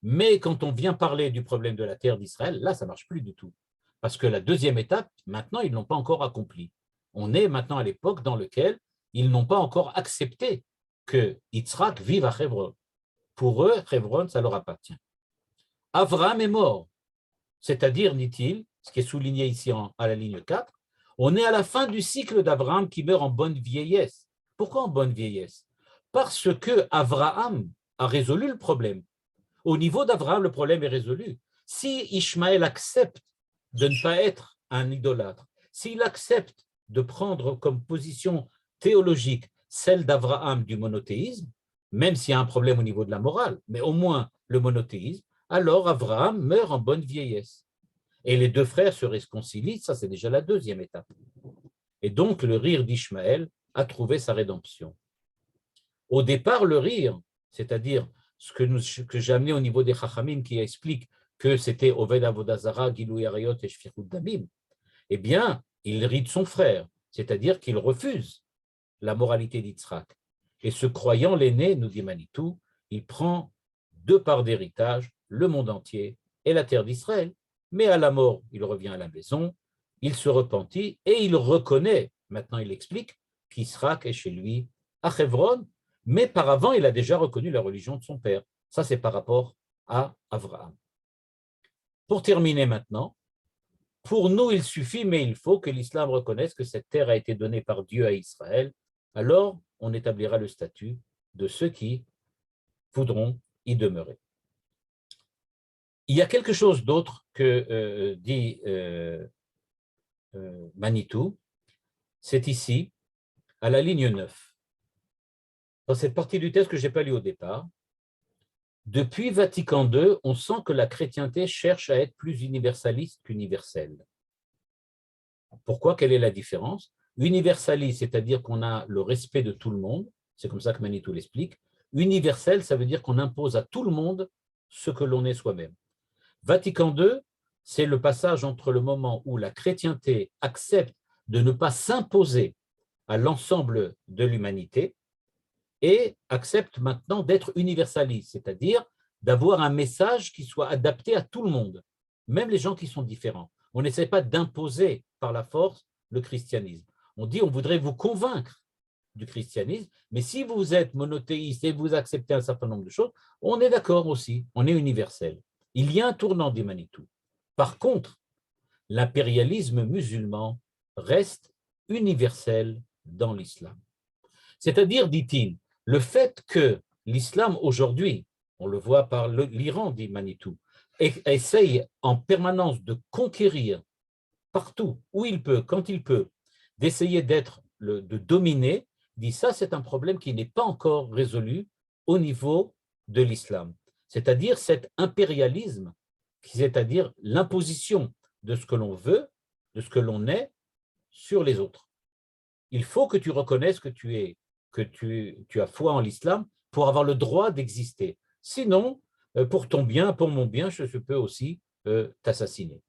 Mais quand on vient parler du problème de la terre d'Israël, là, ça ne marche plus du tout. Parce que la deuxième étape, maintenant, ils ne l'ont pas encore accomplie. On est maintenant à l'époque dans laquelle ils n'ont pas encore accepté que Yitzhak vive à Hebron. Pour eux, Hebron, ça leur appartient. Abraham est mort, c'est-à-dire, dit-il, ce qui est souligné ici à la ligne 4, on est à la fin du cycle d'Abraham qui meurt en bonne vieillesse. Pourquoi en bonne vieillesse? Parce que Abraham a résolu le problème. Au niveau d'Abraham, le problème est résolu. Si Ishmaël accepte de ne pas être un idolâtre, s'il accepte de prendre comme position théologique celle d'Abraham du monothéisme, même s'il y a un problème au niveau de la morale, mais au moins le monothéisme, alors Abraham meurt en bonne vieillesse. Et les deux frères se réconcilient, ça c'est déjà la deuxième étape. Et donc le rire d'Ishmaël a trouvé sa rédemption. Au départ, le rire, c'est-à-dire ce que j'ai amené au niveau des Chachamim qui explique que c'était Oved Avodazara, Gilou Yarayot et Shfichut Damim, eh bien, il rit de son frère, c'est-à-dire qu'il refuse la moralité d'Yitzhak. Et ce croyant, l'aîné, nous dit Manitou, il prend 2 parts d'héritage, le monde entier et la terre d'Israël. Mais à la mort, il revient à la maison, il se repentit et il reconnaît, maintenant il explique, qu'Yitzhak est chez lui à Hebron, mais par avant, il a déjà reconnu la religion de son père. Ça, c'est par rapport à Abraham. Pour terminer maintenant, pour nous, il suffit, mais il faut que l'islam reconnaisse que cette terre a été donnée par Dieu à Israël. Alors, on établira le statut de ceux qui voudront y demeurer. Il y a quelque chose d'autre que dit Manitou, c'est ici, à la ligne 9. Dans cette partie du texte que je n'ai pas lu au départ, depuis Vatican II, on sent que la chrétienté cherche à être plus universaliste qu'universelle. Pourquoi? Quelle est la différence? Universaliste, c'est-à-dire qu'on a le respect de tout le monde, c'est comme ça que Manitou l'explique. Universel, ça veut dire qu'on impose à tout le monde ce que l'on est soi-même. Vatican II, c'est le passage entre le moment où la chrétienté accepte de ne pas s'imposer à l'ensemble de l'humanité et accepte maintenant d'être universaliste, c'est-à-dire d'avoir un message qui soit adapté à tout le monde, même les gens qui sont différents. On n'essaie pas d'imposer par la force le christianisme. On dit on voudrait vous convaincre du christianisme, mais si vous êtes monothéiste et vous acceptez un certain nombre de choses, on est d'accord aussi, on est universel. Il y a un tournant des Manitou. Par contre, l'impérialisme musulman reste universel dans l'islam. C'est-à-dire, dit-il, le fait que l'islam aujourd'hui, on le voit par l'Iran, dit Manitou, essaye en permanence de conquérir partout où il peut, quand il peut, d'essayer de dominer, dit ça, c'est un problème qui n'est pas encore résolu au niveau de l'islam. C'est-à-dire cet impérialisme, c'est-à-dire l'imposition de ce que l'on veut, de ce que l'on est sur les autres. Il faut que tu reconnaisses que tu as foi en l'islam pour avoir le droit d'exister. Sinon, pour ton bien, pour mon bien, je peux aussi t'assassiner.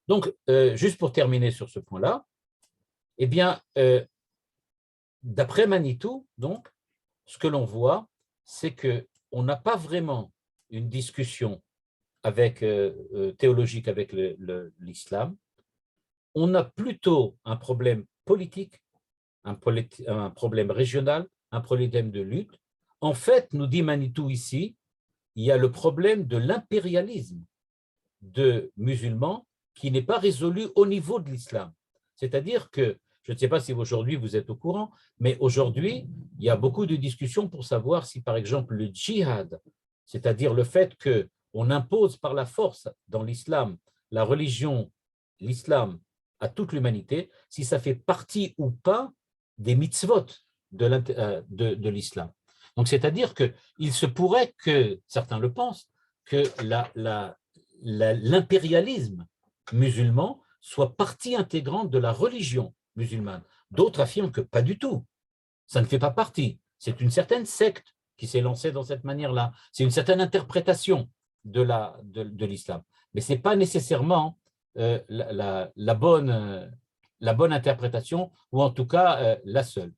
Donc, juste pour terminer sur ce point-là, eh bien, d'après Manitou, donc, ce que l'on voit, c'est qu'on n'a pas vraiment une discussion théologique avec l'islam. On a plutôt un problème politique, un problème régional, un problème de lutte. En fait, nous dit Manitou ici, il y a le problème de l'impérialisme de musulmans qui n'est pas résolu au niveau de l'islam. C'est-à-dire que, je ne sais pas si aujourd'hui vous êtes au courant, mais aujourd'hui, il y a beaucoup de discussions pour savoir si, par exemple, le djihad, c'est-à-dire le fait qu'on impose par la force dans l'islam la religion, l'islam à toute l'humanité, si ça fait partie ou pas des mitzvot de l'islam. Donc, c'est-à-dire qu'il se pourrait que, certains le pensent, que l'impérialisme musulman soit partie intégrante de la religion musulmane. D'autres affirment que pas du tout, ça ne fait pas partie. C'est une certaine secte qui s'est lancée dans cette manière-là. C'est une certaine interprétation de l'islam. Mais ce n'est pas nécessairement la bonne interprétation, ou en tout cas la seule.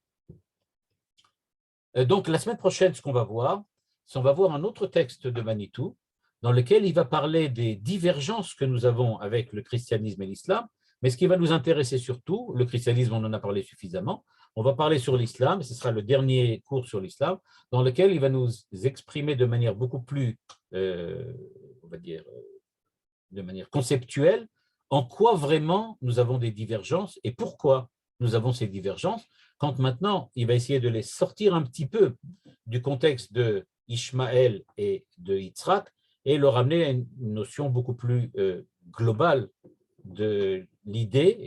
Donc, la semaine prochaine, ce qu'on va voir, c'est on va voir un autre texte de Manitou, dans lequel il va parler des divergences que nous avons avec le christianisme et l'islam, mais ce qui va nous intéresser surtout, le christianisme, on en a parlé suffisamment, on va parler sur l'islam, ce sera le dernier cours sur l'islam, dans lequel il va nous exprimer de manière beaucoup plus, on va dire, de manière conceptuelle, en quoi vraiment nous avons des divergences et pourquoi nous avons ces divergences, quand maintenant il va essayer de les sortir un petit peu du contexte de Ishmaël et de Yitzhak et le ramener à une notion beaucoup plus globale de l'idée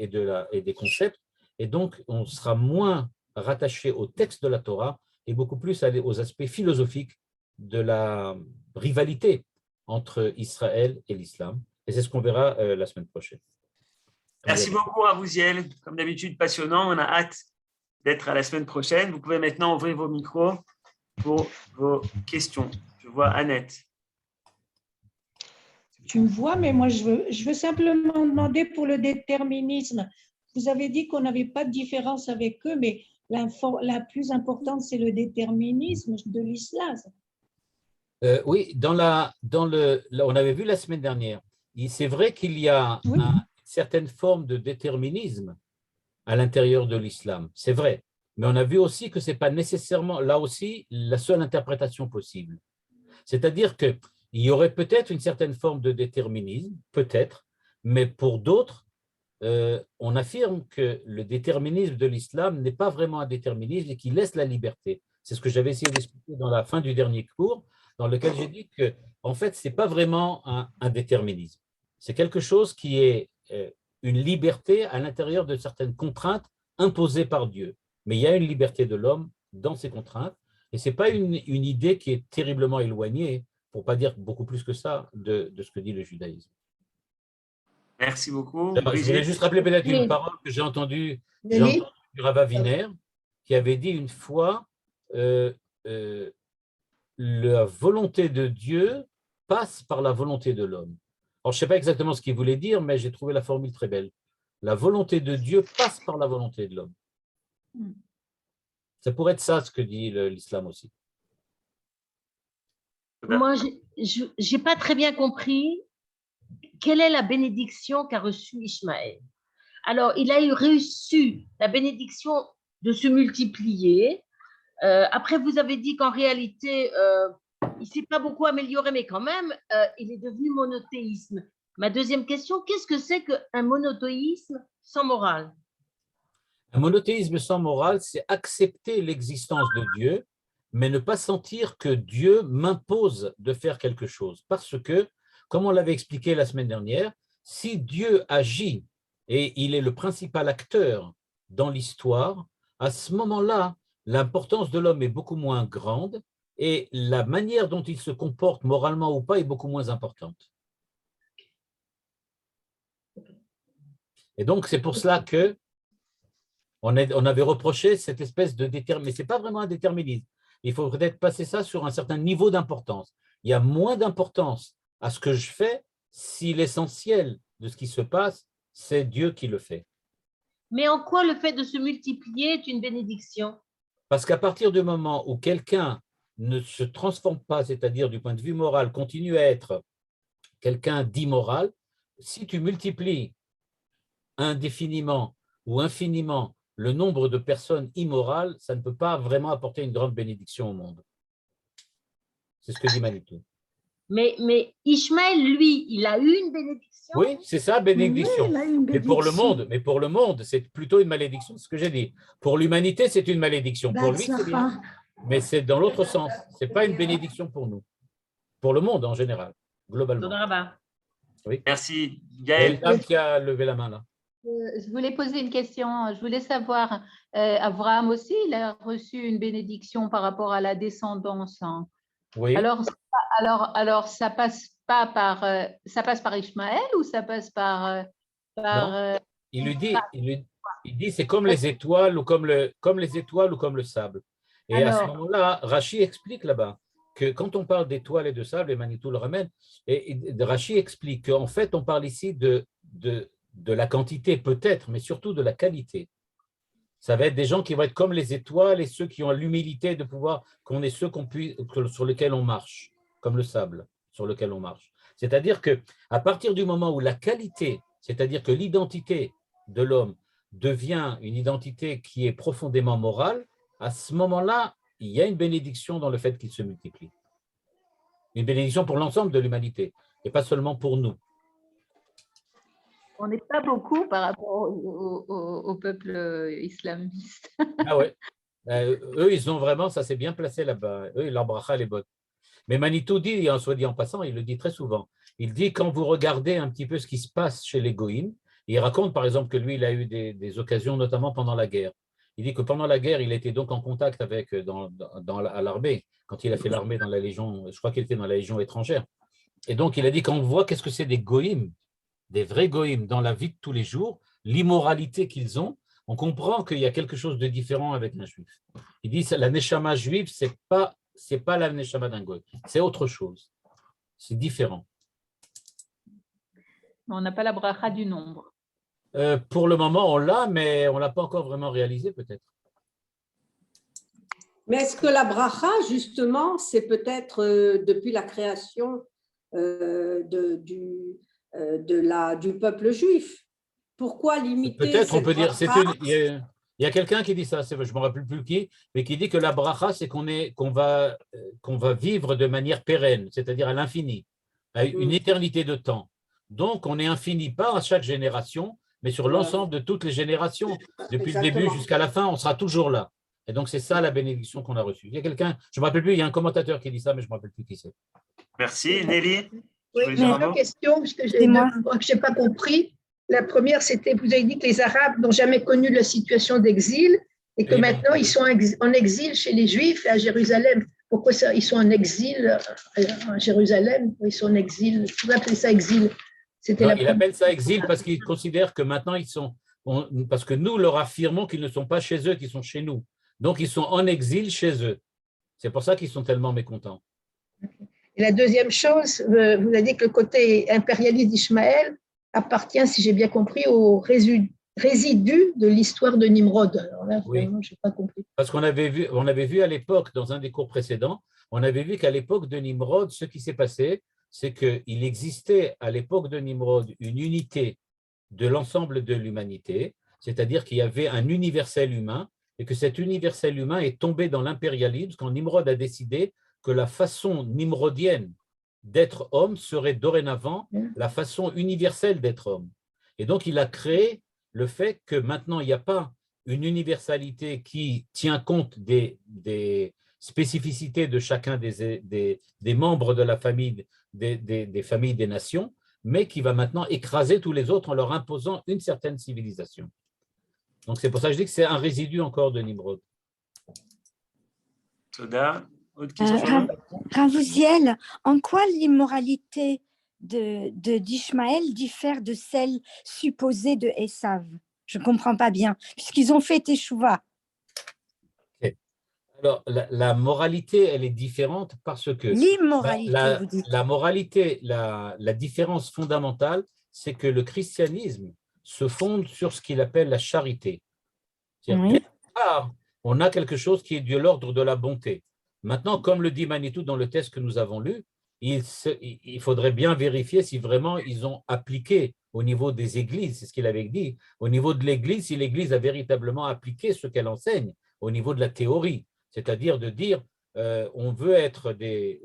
et des concepts. Et donc, on sera moins rattaché au texte de la Torah et beaucoup plus aux aspects philosophiques de la rivalité entre Israël et l'islam. Et c'est ce qu'on verra la semaine prochaine. Merci beaucoup, Ravouziel. Comme d'habitude, passionnant. On a hâte d'être à la semaine prochaine. Vous pouvez maintenant ouvrir vos micros pour vos questions. Je vois Annette. Tu me vois, mais moi, je veux simplement demander pour le déterminisme. Vous avez dit qu'on n'avait pas de différence avec eux, mais la plus importante, c'est le déterminisme de l'islam. Oui, on avait vu la semaine dernière, c'est vrai qu'il y a une certaine forme de déterminisme à l'intérieur de l'islam, c'est vrai, mais on a vu aussi que ce n'est pas nécessairement, là aussi, la seule interprétation possible. C'est-à-dire qu'il y aurait peut-être une certaine forme de déterminisme, peut-être, mais pour d'autres, on affirme que le déterminisme de l'islam n'est pas vraiment un déterminisme et qu'il laisse la liberté. C'est ce que j'avais essayé d'expliquer dans la fin du dernier cours, dans lequel j'ai dit que, en fait, ce n'est pas vraiment un déterminisme. C'est quelque chose qui est une liberté à l'intérieur de certaines contraintes imposées par Dieu. Mais il y a une liberté de l'homme dans ces contraintes, et ce n'est pas une idée qui est terriblement éloignée, pour ne pas dire beaucoup plus que ça, de ce que dit le judaïsme. Merci beaucoup. Je voulais juste rappeler peut-être une parole que j'ai entendue du Rava Wiener, qui avait dit une fois la volonté de Dieu passe par la volonté de l'homme. Alors, je ne sais pas exactement ce qu'il voulait dire, mais j'ai trouvé la formule très belle. La volonté de Dieu passe par la volonté de l'homme. Ça pourrait être ça, ce que dit l'islam aussi. Moi, je n'ai pas très bien compris quelle est la bénédiction qu'a reçue Ishmaël. Alors, il a reçu la bénédiction de se multiplier. Après, vous avez dit qu'en réalité, il ne s'est pas beaucoup amélioré, mais quand même, il est devenu monothéisme. Ma deuxième question, qu'est-ce que c'est qu'un monothéisme sans morale? Un monothéisme sans morale, c'est accepter l'existence de Dieu, mais ne pas sentir que Dieu m'impose de faire quelque chose. Parce que, comme on l'avait expliqué la semaine dernière, si Dieu agit et il est le principal acteur dans l'histoire, à ce moment-là, l'importance de l'homme est beaucoup moins grande et la manière dont il se comporte moralement ou pas est beaucoup moins importante. Et donc, c'est pour cela que on avait reproché cette espèce de déterminisme. Mais ce n'est pas vraiment un déterminisme. Il faut peut-être passer ça sur un certain niveau d'importance. Il y a moins d'importance à ce que je fais si l'essentiel de ce qui se passe, c'est Dieu qui le fait. Mais en quoi le fait de se multiplier est une bénédiction? Parce qu'à partir du moment où quelqu'un ne se transforme pas, c'est-à-dire du point de vue moral, continue à être quelqu'un d'immoral, si tu multiplies indéfiniment ou infiniment le nombre de personnes immorales, ça ne peut pas vraiment apporter une grande bénédiction au monde. C'est ce que dit Manitou. Mais Ishmaël, lui, il a eu une bénédiction? Oui, c'est ça, bénédiction. Oui, il a une bénédiction. Mais pour le monde, c'est plutôt une malédiction, c'est ce que j'ai dit. Pour l'humanité, c'est une malédiction. Pour lui, c'est bien. Mais c'est dans l'autre sens. Ce n'est pas une bénédiction pour nous. Pour le monde en général, globalement. Oui. Merci. Gaël. Il y a une dame qui a levé la main là. Je voulais poser une question. Je voulais savoir, Abraham aussi, il a reçu une bénédiction par rapport à la descendance. Hein. Oui. Alors, ça passe pas par, ça passe par Ishmaël ou ça passe par il lui dit, c'est comme les étoiles ou comme les étoiles ou comme le sable. Et alors, à ce moment-là, Rachi explique là-bas que quand on parle d'étoiles et de sable, et Manitou le ramène, et Rashi explique qu'en fait, on parle ici de la quantité peut-être, mais surtout de la qualité. Ça va être des gens qui vont être comme les étoiles et ceux qui ont l'humilité de pouvoir, qu'on est ceux sur lesquels on marche, comme le sable sur lequel on marche. C'est-à-dire qu'à partir du moment où la qualité, c'est-à-dire que l'identité de l'homme devient une identité qui est profondément morale, à ce moment-là, il y a une bénédiction dans le fait qu'il se multiplie. Une bénédiction pour l'ensemble de l'humanité, et pas seulement pour nous. On n'est pas beaucoup par rapport au peuple islamiste. Ah ouais. Eux, ils ont vraiment, ça s'est bien placé là-bas. Eux, leur bracha, elle est bonne. Mais Manitou dit, soit dit en passant, il le dit très souvent, il dit quand vous regardez un petit peu ce qui se passe chez les goïms, il raconte par exemple que lui, il a eu des occasions, notamment pendant la guerre. Il dit que pendant la guerre, il était donc en contact avec, à l'armée, quand il a fait l'armée dans la Légion, je crois qu'il était dans la Légion étrangère. Et donc, il a dit, quand on voit qu'est-ce que c'est des goïms, des vrais goïms dans la vie de tous les jours, l'immoralité qu'ils ont, on comprend qu'il y a quelque chose de différent avec un juif. Il dit, la neshama juive, c'est pas la neshama d'un goïm, c'est autre chose. C'est différent. On n'a pas la bracha du nombre. Pour le moment, on l'a, mais on ne l'a pas encore vraiment réalisé, peut-être. Mais est-ce que la bracha, justement, c'est peut-être depuis la création du peuple juif? Pourquoi limiter peut-être on peut dire, bracha? il y a quelqu'un qui dit ça, je ne me rappelle plus qui, mais qui dit que la bracha, c'est qu'on va vivre de manière pérenne, c'est-à-dire à l'infini, à une éternité de temps. Donc, on est infini, pas à chaque génération, mais sur l'ensemble de toutes les générations. Depuis le début jusqu'à la fin, on sera toujours là. Et donc, c'est ça la bénédiction qu'on a reçue. Il y a quelqu'un, je ne me rappelle plus, il y a un commentateur qui dit ça, mais je ne me rappelle plus qui c'est. Merci. Nelly? Oui, j'ai deux questions, parce que je n'ai pas compris. La première, c'était, vous avez dit que les Arabes n'ont jamais connu la situation d'exil et que maintenant, ils sont en exil chez les Juifs à Jérusalem. Pourquoi ça, ils sont en exil à Jérusalem? Ils sont en exil. Vous appelez ça exil? Il appelle ça exil parce qu'il considère que maintenant, parce que nous leur affirmons qu'ils ne sont pas chez eux, qu'ils sont chez nous. Donc, ils sont en exil chez eux. C'est pour ça qu'ils sont tellement mécontents. Et la deuxième chose, vous avez dit que le côté impérialiste d'Ishmaël appartient, si j'ai bien compris, au résidu de l'histoire de Nimrod. Alors là, vraiment, je n'ai pas compris. Parce qu'on avait vu à l'époque, dans un des cours précédents, on avait vu qu'à l'époque de Nimrod, ce qui s'est passé, c'est qu'il existait à l'époque de Nimrod une unité de l'ensemble de l'humanité, c'est-à-dire qu'il y avait un universel humain et que cet universel humain est tombé dans l'impérialisme quand Nimrod a décidé que la façon nimrodienne d'être homme serait dorénavant la façon universelle d'être homme. Et donc, il a créé le fait que maintenant, il n'y a pas une universalité qui tient compte des spécificités de chacun des membres de la famille, des familles des nations, mais qui va maintenant écraser tous les autres en leur imposant une certaine civilisation. Donc, c'est pour ça que je dis que c'est un résidu encore de Nimrod. Toda, autre question? Rav Uziel, en quoi l'immoralité d'Ishmaël diffère de celle supposée de Esav? Je ne comprends pas bien, puisqu'ils ont fait Teshuvah. Alors, la moralité, elle est différente parce que l'immoralité, vous dites. La moralité, la différence fondamentale, c'est que le christianisme se fonde sur ce qu'il appelle la charité. Oui. On a quelque chose qui est de l'ordre de la bonté. Maintenant, comme le dit Manitou dans le texte que nous avons lu, il faudrait bien vérifier si vraiment ils ont appliqué au niveau des églises, c'est ce qu'il avait dit, au niveau de l'église, si l'église a véritablement appliqué ce qu'elle enseigne au niveau de la théorie, c'est-à-dire de dire on veut être des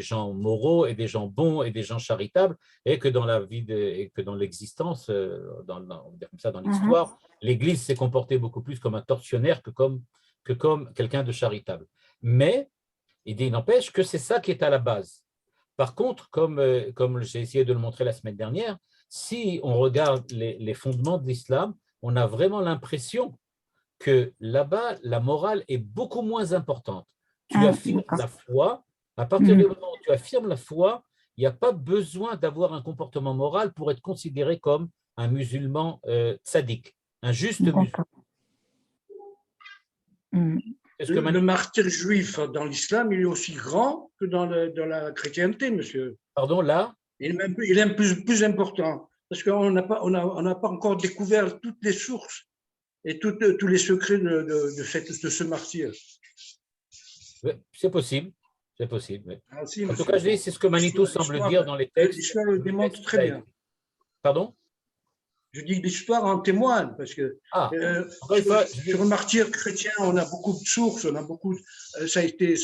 gens moraux et des gens bons et des gens charitables, et que dans la vie et que dans l'existence, dans l'histoire, l'Église s'est comportée beaucoup plus comme un tortionnaire que comme quelqu'un de charitable. Mais il n'empêche que c'est ça qui est à la base. Par contre, comme j'ai essayé de le montrer la semaine dernière, si on regarde les fondements de l'islam, on a vraiment l'impression que là-bas, la morale est beaucoup moins importante. Tu affirmes la foi, à partir du moment où tu affirmes la foi, il n'y a pas besoin d'avoir un comportement moral pour être considéré comme un musulman tzaddik, un juste musulman. Est-ce que le martyr juif dans l'islam, il est aussi grand que dans la chrétienté, monsieur. Pardon, là? Il est même plus important, parce qu'on n'a pas encore découvert toutes les sources et tous les secrets de ce martyr. Oui, c'est possible. C'est possible. Oui. Ah, si, en tout cas, c'est ce que Manitou semble dire dans les textes. L'histoire le démontre très bien. Pardon? Je dis que l'histoire en témoigne, parce que sur le martyr chrétien, on a beaucoup de sources, ça a été,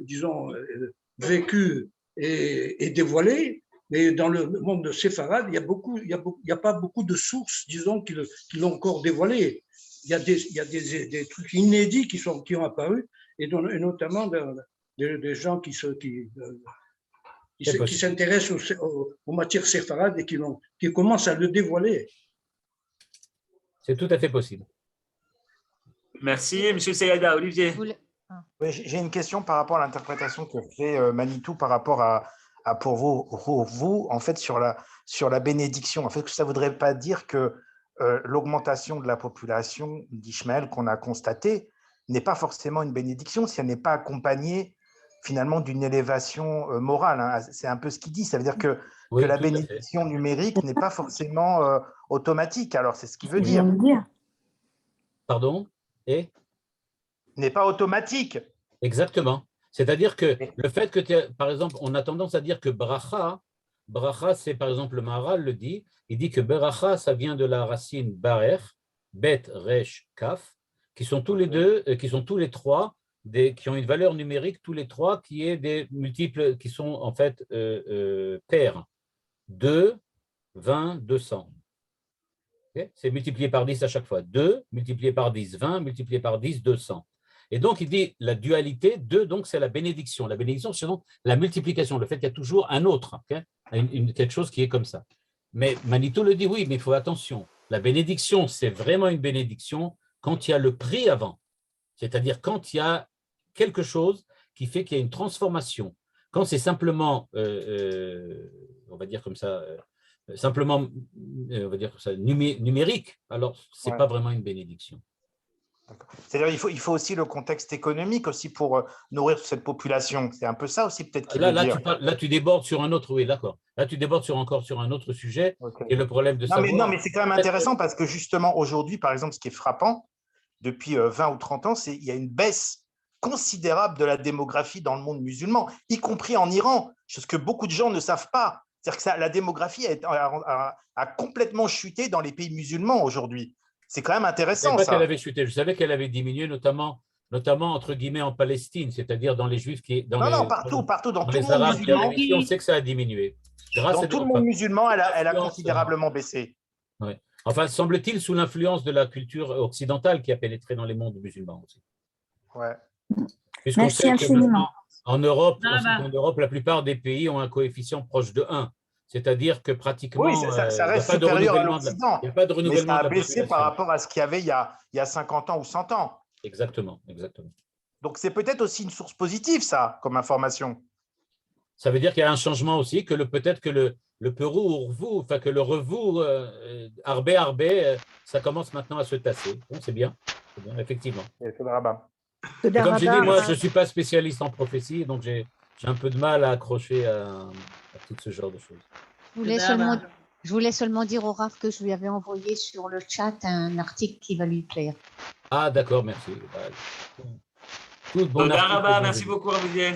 disons, vécu et dévoilé, mais dans le monde de Séfarade, il n'y a pas beaucoup de sources, disons, qui l'ont encore dévoilé. Il y a des trucs inédits qui ont apparu, et notamment des gens qui s'intéressent aux matières séfarades et qui commencent à le dévoiler. C'est tout à fait possible. Merci, M. Seyada. Olivier. Oui, j'ai une question par rapport à l'interprétation que fait Manitou par rapport à pour vous, en fait, sur la bénédiction. En fait, ça ne voudrait pas dire que l'augmentation de la population d'Ishmaël qu'on a constatée n'est pas forcément une bénédiction si elle n'est pas accompagnée finalement d'une élévation morale. Hein. C'est un peu ce qu'il dit. Ça veut dire que la bénédiction numérique n'est pas forcément automatique. Alors, c'est ce qu'il veut dire. Pardon? Et? N'est pas automatique. Exactement. C'est-à-dire que le fait que, par exemple, on a tendance à dire que bracha, c'est par exemple, le Maharal le dit, il dit que bracha, ça vient de la racine barer, bet, resh, kaf, qui sont tous les trois, qui ont une valeur numérique, tous les trois, qui est des multiples, qui sont en fait pairs. 2, 20, 200. Okay? C'est multiplié par 10 à chaque fois. 2 multiplié par 10, 20 multiplié par 10, 200. Et donc, il dit la dualité, 2, donc c'est la bénédiction. La bénédiction, c'est donc la multiplication, le fait qu'il y a toujours un autre, okay? Quelque chose qui est comme ça. Mais Manitou le dit, oui, mais il faut attention. La bénédiction, c'est vraiment une bénédiction quand il y a le prix avant. C'est-à-dire quand il y a quelque chose qui fait qu'il y a une transformation. Quand c'est simplement, on va dire comme ça, simplement, on va dire comme ça, numérique, alors ce n'est pas vraiment une bénédiction. C'est-à-dire il faut aussi le contexte économique aussi pour nourrir cette population. C'est un peu ça aussi peut-être qu'il veut dire. Là, tu débordes sur un autre, oui, d'accord. Là, tu débordes encore sur un autre sujet, et le problème de savoir… Non, mais c'est quand même intéressant parce que justement, aujourd'hui, par exemple, ce qui est frappant, depuis 20 ou 30 ans, c'est qu'il y a une baisse considérable de la démographie dans le monde musulman, y compris en Iran, chose que beaucoup de gens ne savent pas. C'est-à-dire que la démographie a complètement chuté dans les pays musulmans aujourd'hui. C'est quand même intéressant. Je ne savais pas qu'elle avait chuté, je savais qu'elle avait diminué, notamment entre guillemets en Palestine, c'est-à-dire dans les Juifs qui… partout, dans tout le monde Arabes, musulman. on sait que ça a diminué. Dans tout le monde musulman, elle a considérablement baissé. Oui. Enfin, semble-t-il sous l'influence de la culture occidentale qui a pénétré dans les mondes musulmans aussi. Ouais. Puisqu'on sait que en Europe, la plupart des pays ont un coefficient proche de 1. C'est-à-dire que pratiquement, oui, ça reste supérieur à l'Occident. Il n'y a pas de renouvellement. Mais ça a baissé par rapport à ce qu'il y avait il y a 50 ans ou 100 ans. Exactement. Donc, c'est peut-être aussi une source positive, ça, comme information. Ça veut dire qu'il y a un changement aussi, que peut-être que le Pérou, enfin que le revou, arbé, ça commence maintenant à se tasser. Bon, c'est bien, effectivement. Et comme je dis, moi, je ne suis pas spécialiste en prophétie, donc j'ai un peu de mal à accrocher à tout ce genre de choses. Je voulais seulement dire au Rav que je lui avais envoyé sur le chat un article qui va lui plaire. Ah, d'accord, merci. Merci beaucoup, Olivier.